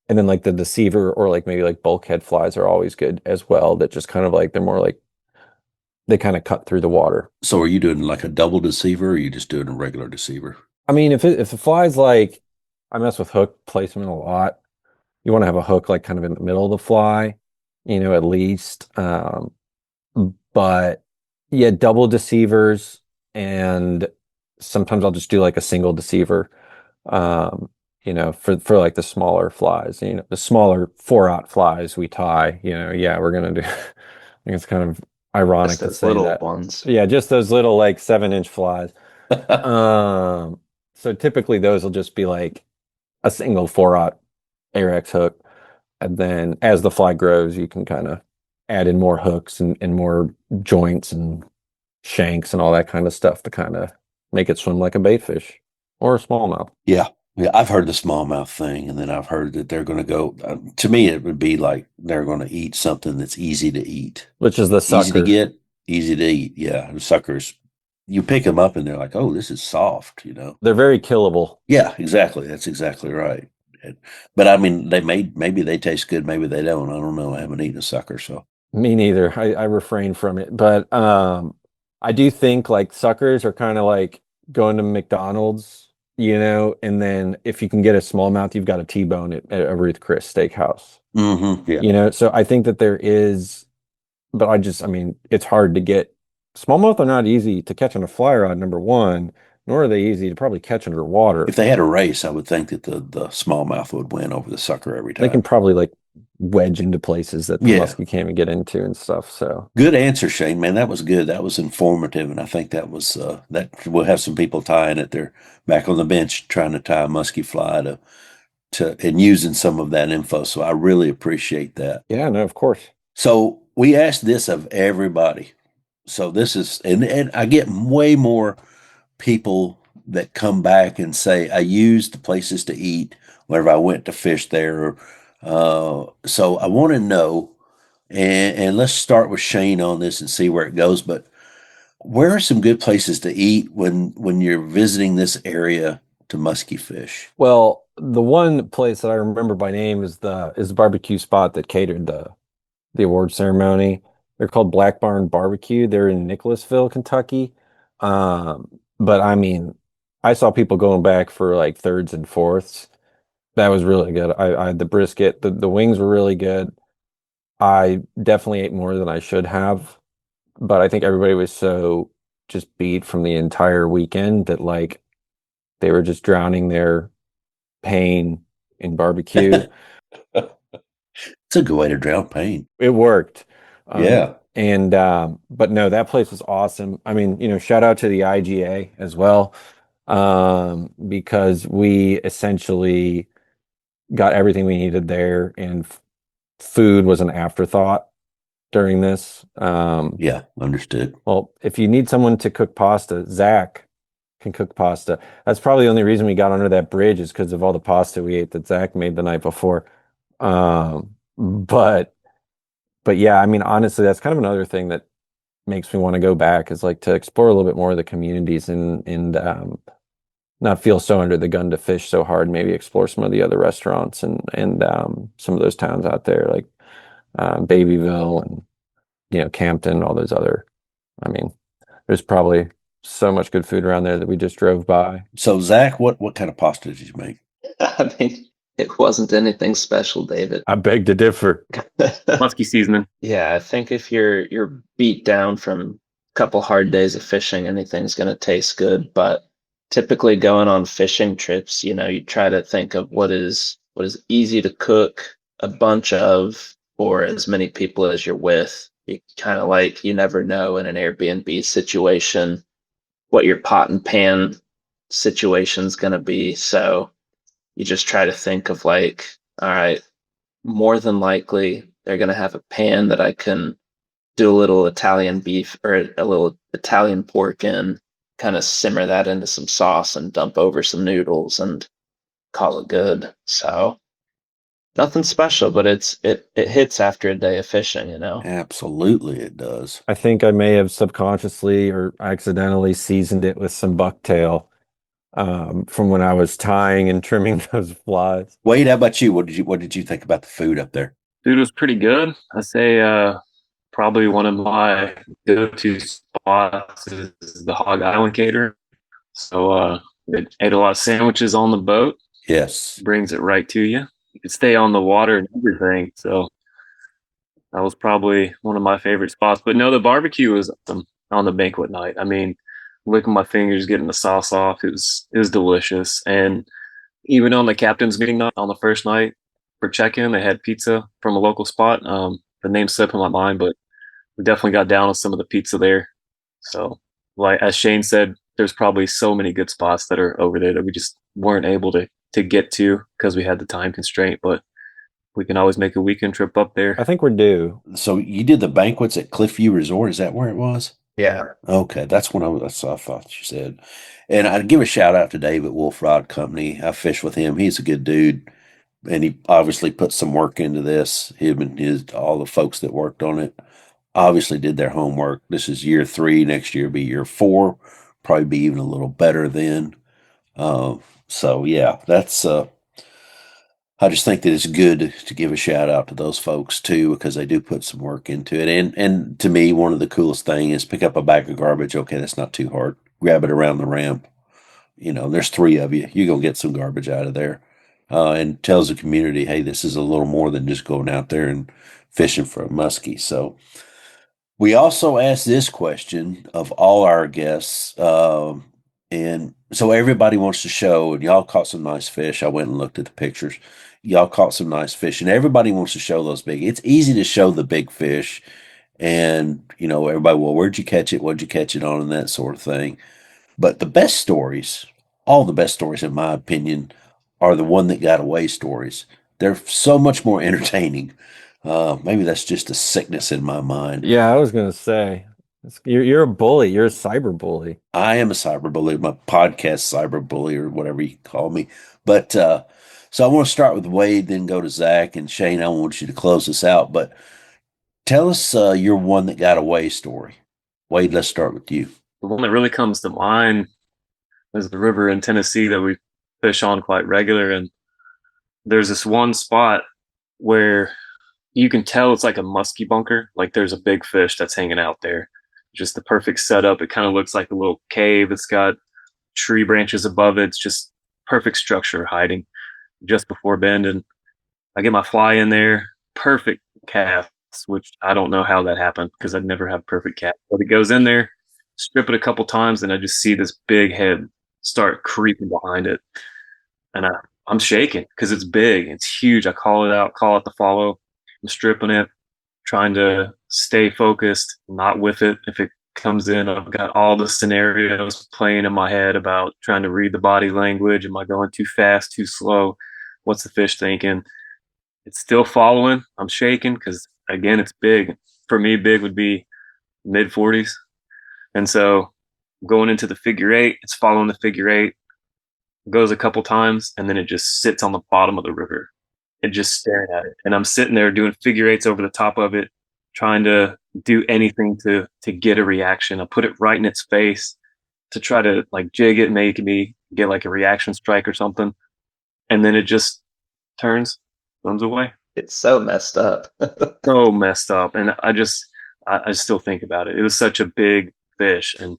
And then like the deceiver or like maybe like bulkhead flies are always good as well. That just kind of like they're more like they kind of cut through the water. So are you doing like a double deceiver, or are you just doing a regular deceiver? I mean, if the fly's like I mess with hook placement a lot. You want to have a hook like kind of in the middle of the fly, at least. But yeah, double deceivers, and sometimes I'll just do like a single deceiver. Um, for like the smaller flies, the smaller 4/0 flies we tie, yeah, we're gonna do. I think it's kind of ironic Just to those say little that. ones. Yeah, just those little like 7-inch flies. Um, so typically those will just be like a single 4/0 Arex hook. And then as the fly grows, you can kind of add in more hooks and more joints and shanks and all that kind of stuff to kind of make it swim like a bait fish or a smallmouth, Yeah. Yeah. I've heard the smallmouth thing, and then I've heard that they're going to go, to me, it would be like they're going to eat something that's easy to eat, which is the easy to sucker. get, easy to eat. Yeah. And suckers, you pick them up and they're like, oh, this is soft. They're very killable. Yeah, exactly. That's exactly right. But I mean, maybe they taste good, maybe they don't. I don't know. I haven't eaten a sucker, so. Me neither. I refrain from it. But I do think like suckers are kind of like going to McDonald's, and then if you can get a smallmouth, you've got a T-bone at a Ruth Chris Steakhouse. Yeah. So I think that there is, but I mean, it's hard to get. Smallmouth are not easy to catch on a fly rod, number one, nor are they easy to probably catch underwater. If they had a race, I would think that the smallmouth would win over the sucker every They can time. probably like wedge into places that the Yeah. muskie can't even get into and stuff. So Good answer, Shane. Man, that was good. That was informative, and I think that was that we'll have some people tying it. They're back on the bench trying to tie a musky fly to and using some of that info. So I really appreciate that. yeah, no, of course. So we asked this of everybody. So this is and I get way more people that come back and say, I used the places to eat whenever I went to fish there. So I want to know, and let's start with Shane on this and see where it goes. But where are some good places to eat when you're visiting this area to musky fish? Well, the one place that I remember by name is the barbecue spot that catered the award ceremony. They're called Black Barn Barbecue. They're in Nicholasville, Kentucky. But I mean, I saw people going back for like thirds and fourths. That was really good. I had the brisket. The wings were really good. I definitely ate more than I should have, but I think everybody was so just beat from the entire weekend that like they were just drowning their pain in barbecue. It's a good way to drown pain. It worked. Yeah. But no, that place was awesome. I mean, shout out to the IGA as well, because we essentially got everything we needed there, and food was an afterthought during this. Yeah. Understood. Well, if you need someone to cook pasta, Zach can cook pasta. That's probably the only reason we got under that bridge is because of all the pasta we ate that Zach made the night before. But yeah, I mean, honestly, that's kind of another thing that makes me want to go back is like to explore a little bit more of the communities and not feel so under the gun to fish so hard. Maybe explore some of the other restaurants and some of those towns out there like Babyville and Campton, all those other. I mean, there's probably so much good food around there that we just drove by. So Zach, what kind of pasta did you make? I mean, it wasn't anything special, David. I beg to differ. Musky seasoning. Yeah, I think if you're beat down from a couple hard days of fishing, anything's gonna taste good. But typically going on fishing trips, you try to think of what is easy to cook a bunch of for as many people as you're with. You kind of like you never know in an Airbnb situation what your pot and pan situation's going to be. So you just try to think of like, all right, more than likely they're going to have a pan that I can do a little Italian beef or a little Italian pork in, kind of simmer that into some sauce and dump over some noodles and call it good. So nothing special, but it hits after a day of fishing. Absolutely, it does. I think I may have subconsciously or accidentally seasoned it with some bucktail from when I was tying and trimming those flies. Wade, how about you? What did you think about the food up there? Food was pretty good. I say probably one of my go-to spots is the Hog Island Cater. So we ate a lot of sandwiches on the boat. Yes. Brings it right to you. You can stay on the water and everything. So that was probably one of my favorite spots. But no, the barbecue was on the banquet night. I mean, licking my fingers, getting the sauce off. It was delicious. And even on the captain's meeting night, on the first night for check-in, they had pizza from a local spot. The name slipped in my mind, but we definitely got down on some of the pizza there. So, like as Shane said, there's probably so many good spots that are over there that we just weren't able to get to because we had the time constraint. But we can always make a weekend trip up there. I think we're due. So you did the banquets at Cliffview Resort. Is that where it was? Yeah. Okay, that's what I thought you said. And I'd give a shout out to Dave at Wolf Rod Company. I fish with him. He's a good dude, and he obviously put some work into this. Him and all the folks that worked on it obviously did their homework. This is year 3. Next year will be year 4. Probably be even a little better then. So yeah, that's I just think that it's good to give a shout out to those folks too, because they do put some work into it. And to me, one of the coolest thing is pick up a bag of garbage. Okay, that's not too hard. Grab it around the ramp. There's 3 of you. You're gonna get some garbage out of there. And tells the community, hey, this is a little more than just going out there and fishing for a muskie. So we also asked this question of all our guests. And so everybody wants to show, and y'all caught some nice fish. I went and looked at the pictures. Y'all caught some nice fish, and everybody wants to show those big. It's easy to show the big fish, and everybody, well, where'd you catch it? What'd you catch it on, and that sort of thing. But the best stories, all the best stories, in my opinion, are the one that got away stories. They're so much more entertaining. Maybe that's just a sickness in my mind. Yeah, I was gonna say you're a bully. You're a cyber bully. I am a cyber bully, my podcast cyber bully, or whatever you call me. But so I want to start with Wade, then go to Zach and Shane. I want you to close this out. But tell us your one that got away story. Wade, let's start with you. The one that really comes to mind is the river in Tennessee that we fish on quite regular. And there's this one spot where you can tell it's like a musky bunker. Like there's a big fish that's hanging out there. Just the perfect setup. It kind of looks like a little cave. It's got tree branches above it. It's just perfect structure hiding just before bend. And I get my fly in there, perfect cast, which I don't know how that happened because I'd never have perfect cast. But it goes in there, strip it a couple times, and I just see this big head start creeping behind it. And I'm shaking because it's big. It's huge. I call it out, call it the follow. I'm stripping it, trying to stay focused, not with it. If it comes in, I've got all the scenarios playing in my head about trying to read the body language. Am I going too fast, too slow? What's the fish thinking? It's still following. I'm shaking because, again, it's big. For me, big would be mid 40s. And so going into the figure 8, it's following the figure 8, goes a couple times, and then it just sits on the bottom of the river. It just staring at it. And I'm sitting there doing figure 8s over the top of it, trying to do anything to get a reaction. I put it right in its face to try to like jig it, make me get like a reaction strike or something. And then it just turns, runs away. It's so messed up. So messed up. And I still think about it. It was such a big fish and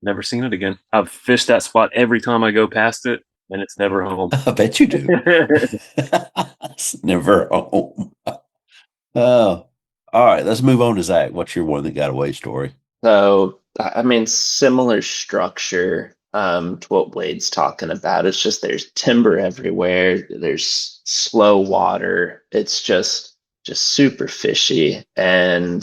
never seen it again. I've fished that spot every time I go past it, and it's never home. I bet you do. It's never home. Oh, all right. Let's move on to Zach. What's your one that got away story? So, I mean, similar structure. to what Wade's talking about. It's just there's timber everywhere. There's slow water. It's just super fishy. And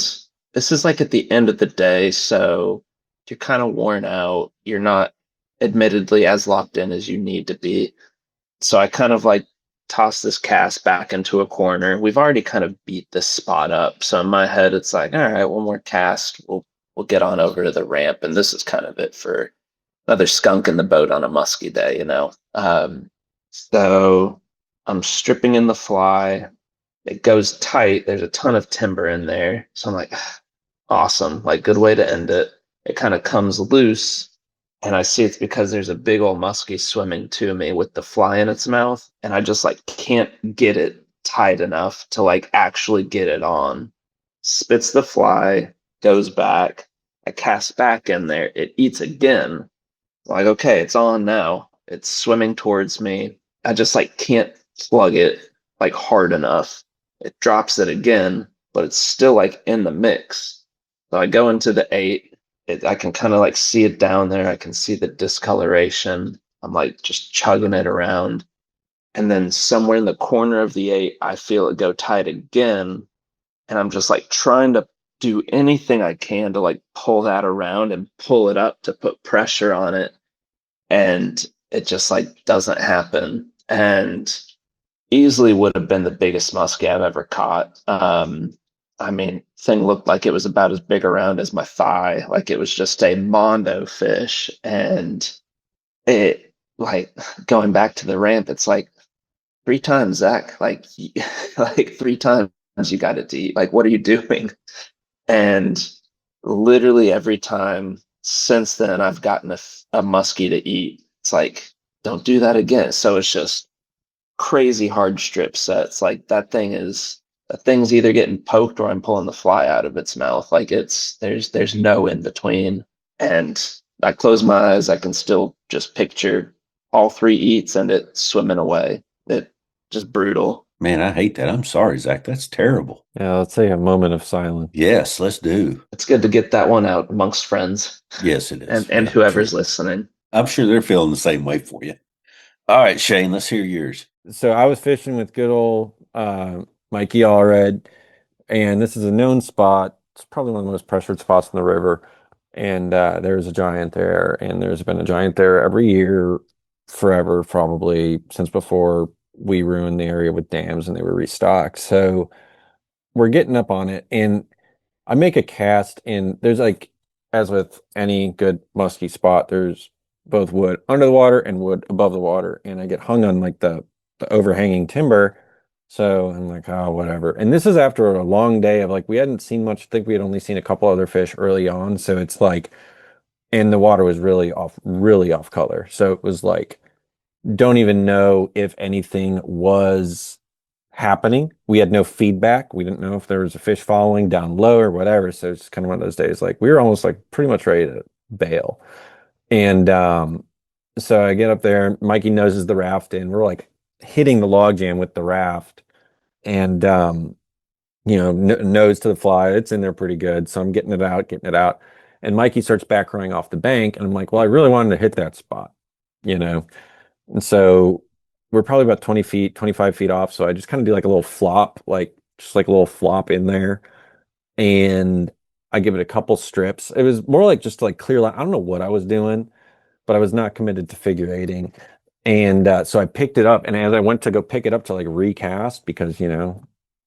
this is like at the end of the day, so you're kind of worn out. You're not admittedly as locked in as you need to be. So I kind of like toss this cast back into a corner. We've already kind of beat this spot up. So in my head, it's like, all right, one more cast. We'll get on over to the ramp. And this is kind of it for another skunk in the boat on a musky day, you know. So I'm stripping in the fly. It goes tight. There's a ton of timber in there. So I'm like, awesome, like good way to end it. It kind of comes loose, and I see it's because there's a big old muskie swimming to me with the fly in its mouth, and I just like can't get it tight enough to like actually get it on. Spits the fly, goes back. I cast back in there. It eats again. Like, okay, it's on now. It's swimming towards me. I just like can't plug it like hard enough. It drops it again, but it's still like in the mix. So I go into the 8. I can kind of like see it down there. I can see the discoloration. I'm like just chugging it around. And then somewhere in the corner of the 8, I feel it go tight again. And I'm just like trying to do anything I can to like pull that around and pull it up to put pressure on it. And it just like doesn't happen. And easily would have been the biggest muskie I've ever caught. I mean, thing looked like it was about as big around as my thigh. Like it was just a mondo fish. And it like going back to the ramp, it's like 3 times, Zach. Like like 3 times you got it to eat. Like, what are you doing? And literally every time since then, I've gotten a muskie to eat. It's like, don't do that again. So it's just crazy hard strip sets. Like that thing's either getting poked or I'm pulling the fly out of its mouth. Like there's no in between. And I close my eyes, I can still just picture all 3 eats and it swimming away. It just brutal. Man, I hate that. I'm sorry, Zach. That's terrible. Yeah, let's take a moment of silence. Yes, let's do. It's good to get that one out amongst friends Yes, it is. and Yeah, whoever's true. listening. I'm sure they're feeling the same way for you. All right, Shane, let's hear yours. So I was fishing with good old Mikey Allred, and this is a known spot. It's probably one of the most pressured spots in the river. And there's a giant there, and there's been a giant there every year forever, probably since before we ruined the area with dams and they were restocked. So we're getting up on it, and I make a cast, and there's like, as with any good musky spot, there's both wood under the water and wood above the water, and I get hung on like the overhanging timber. So I'm like, oh, whatever. And this is after a long day of like, we hadn't seen much. I think we had only seen a couple other fish early on. So it's like, and the water was really off color. So it was like, don't even know if anything was happening. We had no feedback. We didn't know if there was a fish following down low or whatever. So it's kind of one of those days like we were almost like pretty much ready to bail. And so I get up there, Mikey noses the raft in. We're like hitting the log jam with the raft, and nose to the fly. It's in there pretty good. So I'm getting it out. And Mikey starts back rowing off the bank, and I'm like, well, I really wanted to hit that spot, you know. And so we're probably about 20 feet, 25 feet off. So I just kind of do like a little flop, like just like a little flop in there. And I give it a couple strips. It was more like just like clear line. I don't know what I was doing, but I was not committed to figure eighting. And so I picked it up. And as I went to go pick it up to like recast, because,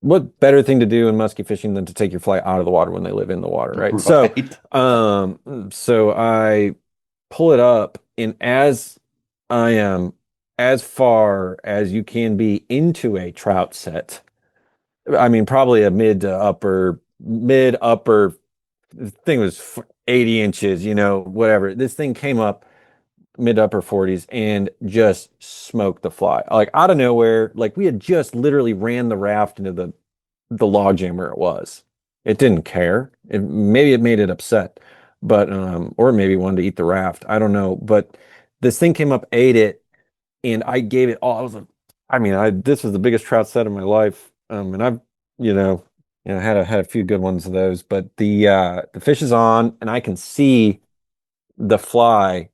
what better thing to do in musky fishing than to take your fly out of the water when they live in the water, right? Right. So I pull it up, and as I am as far as you can be into a trout set, I mean, probably a mid upper thing was 80 inches, whatever. This thing came up mid upper 40s and just smoked the fly. Like out of nowhere, like we had just literally ran the raft into the log jam where it was. It didn't care. Maybe it made it upset, but or maybe wanted to eat the raft. I don't know. But this thing came up, ate it, and I gave it all. I was like, I mean, this was the biggest trout set of my life. And I've, had a few good ones of those, but the fish is on, and I can see the fly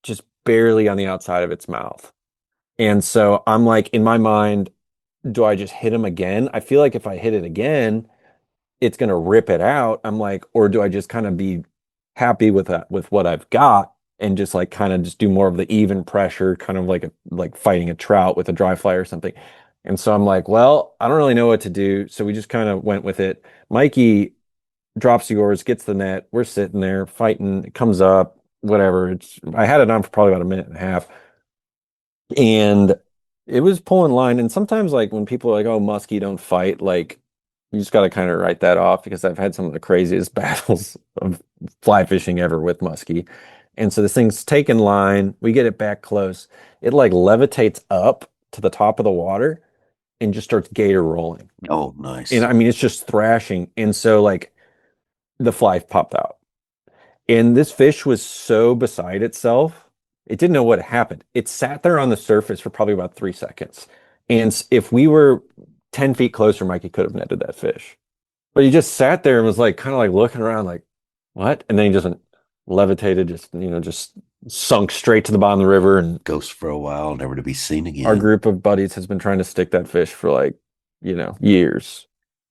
just barely on the outside of its mouth. And so I'm like, in my mind, do I just hit him again? I feel like if I hit it again, it's going to rip it out. I'm like, or do I just kind of be happy with that, with what I've got and just like kind of just do more of the even pressure, kind of like fighting a trout with a dry fly or something. And so I'm like, well, I don't really know what to do. So we just kind of went with it. Mikey drops the oars, gets the net. We're sitting there fighting. It comes up, whatever. I had it on for probably about a minute and a half. And it was pulling line. And sometimes like when people are like, oh, muskie don't fight, like you just got to kind of write that off because I've had some of the craziest battles of fly fishing ever with muskie. And so this thing's taking line. We get it back close. It like levitates up to the top of the water and just starts gator rolling. Oh, nice. And I mean, it's just thrashing. And so like the fly popped out. And this fish was so beside itself, it didn't know what happened. It sat there on the surface for probably about 3 seconds. And if we were 10 feet closer, Mikey could have netted that fish. But he just sat there and was like kind of like looking around like, what? And then he just levitated, just sunk straight to the bottom of the river. And Ghost for a while, never to be seen again. our group of buddies has been trying to stick that fish for like, years.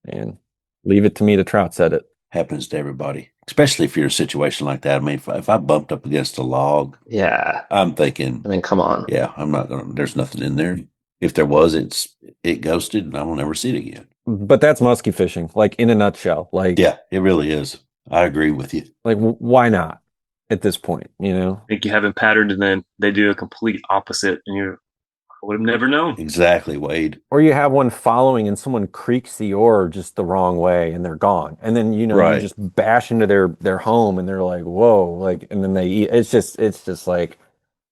And leave it to me to trout set it. Happens to everybody, especially if you're in a situation like that. I mean, if I bumped up against a log, Yeah. I'm thinking, I mean, come on. yeah, I'm not going to, there's nothing in there. If there was, it ghosted and I will never see it again. But that's musky fishing, like in a nutshell. Like, Yeah, it really is. I agree with you. like why not at this point, I think you have them patterned and then they do a complete opposite and you would have never known. Exactly, Wade. Or you have one following and someone creaks the oar just the wrong way and they're gone. And then, you Right. just bash into their home and they're like, whoa, like, and then they eat. It's just like,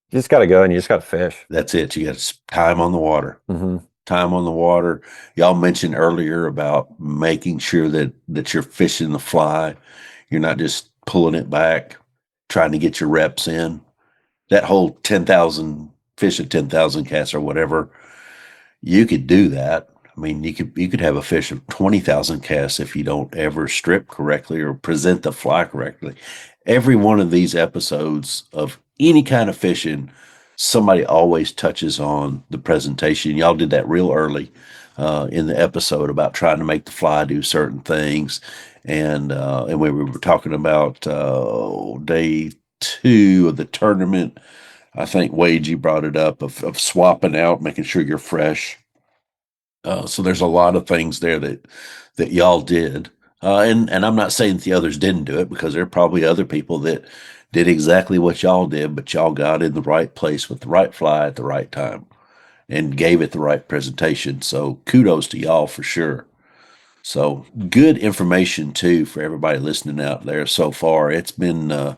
you just got to go and you just got to fish. That's it. You got time on the water. Mm-hmm. Time on the water. Y'all mentioned earlier about making sure that you're fishing the fly. You're not just pulling it back, trying to get your reps in. That whole 10,000 fish at 10,000 casts or whatever, you could do that. I mean, you could have a fish of 20,000 casts if you don't ever strip correctly or present the fly correctly. Every one of these episodes of any kind of fishing, somebody always touches on the presentation. Y'all did that real early in the episode about trying to make the fly do certain things, and we were talking about day 2 of the tournament. I think Wade, you brought it up of swapping out, making sure you're fresh. So there's a lot of things there that y'all did, and I'm not saying that the others didn't do it because there are probably other people that did exactly what y'all did, but y'all got in the right place with the right fly at the right time and gave it the right presentation. So kudos to y'all for sure. So good information too for everybody listening out there so far. It's been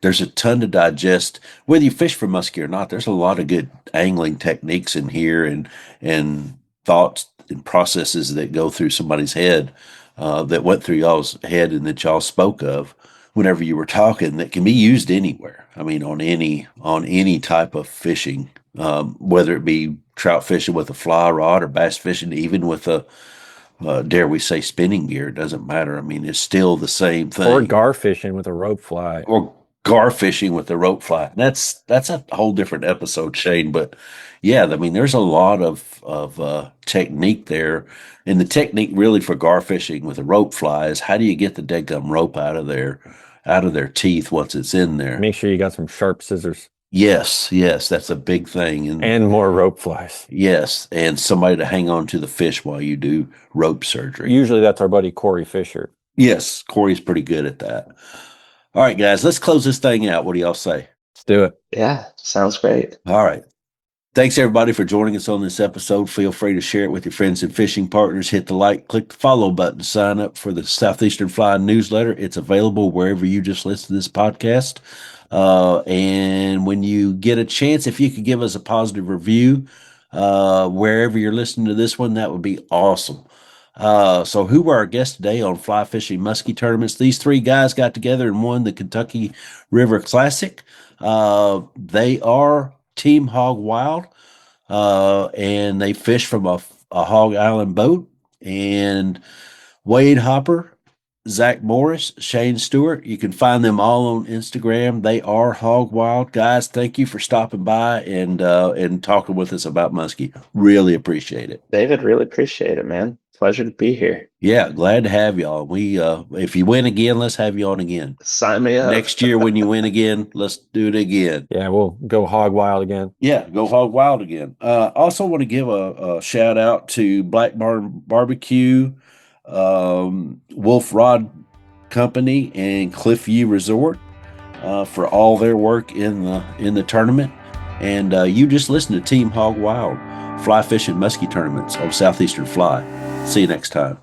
there's a ton to digest. Whether you fish for muskie or not, there's a lot of good angling techniques in here and thoughts and processes that go through somebody's head that went through y'all's head and that y'all spoke of whenever you were talking that can be used anywhere. I mean, on any type of fishing, whether it be trout fishing with a fly rod or bass fishing, even with a dare we say spinning gear, it doesn't matter. I mean, it's still the same thing. Or gar fishing with a rope fly. Or gar fishing with the rope fly. That's a whole different episode, Shane. But yeah, I mean, there's a lot of technique there, and the technique really for gar fishing with a rope fly is how do you get the deadgum rope out of their teeth once it's in there. Make sure you got some sharp scissors. Yes, that's a big thing, and more rope flies. Yes, and somebody to hang on to the fish while you do rope surgery. Usually that's our buddy Corey Fisher. Yes, Corey's pretty good at that. All right, guys, let's close this thing out. What do y'all say? Let's do it. Yeah, sounds great. All right. Thanks, everybody, for joining us on this episode. Feel free to share it with your friends and fishing partners. Hit the like, click the follow button, sign up for the Southeastern Fly newsletter. It's available wherever you just listen to this podcast. And when you get a chance, if you could give us a positive review wherever you're listening to this one, that would be awesome. So who were our guests today on fly fishing muskie tournaments? These 3 guys got together and won the Kentucky River Classic. They are Team Hog Wild, and they fish from a Hog Island boat. And Wade Hopper Zach Morris, Shane Stewart. You can find them all on Instagram. They are Hog Wild. Guys, thank you for stopping by and talking with us about muskie. Really appreciate it. David, really appreciate it, man. Pleasure to be here. Yeah, glad to have y'all. We if you win again, let's have you on again. Sign me up. Next year when you win again, let's do it again. Yeah, we'll go hog wild again. Yeah, go hog wild again. Also want to give a shout out to Black Barn Barbecue, Wolf Rod Company, and Cliffview Resort for all their work in the tournament. And you just listen to Team Hog Wild, fly fishing muskie tournaments on Southeastern Fly. See you next time.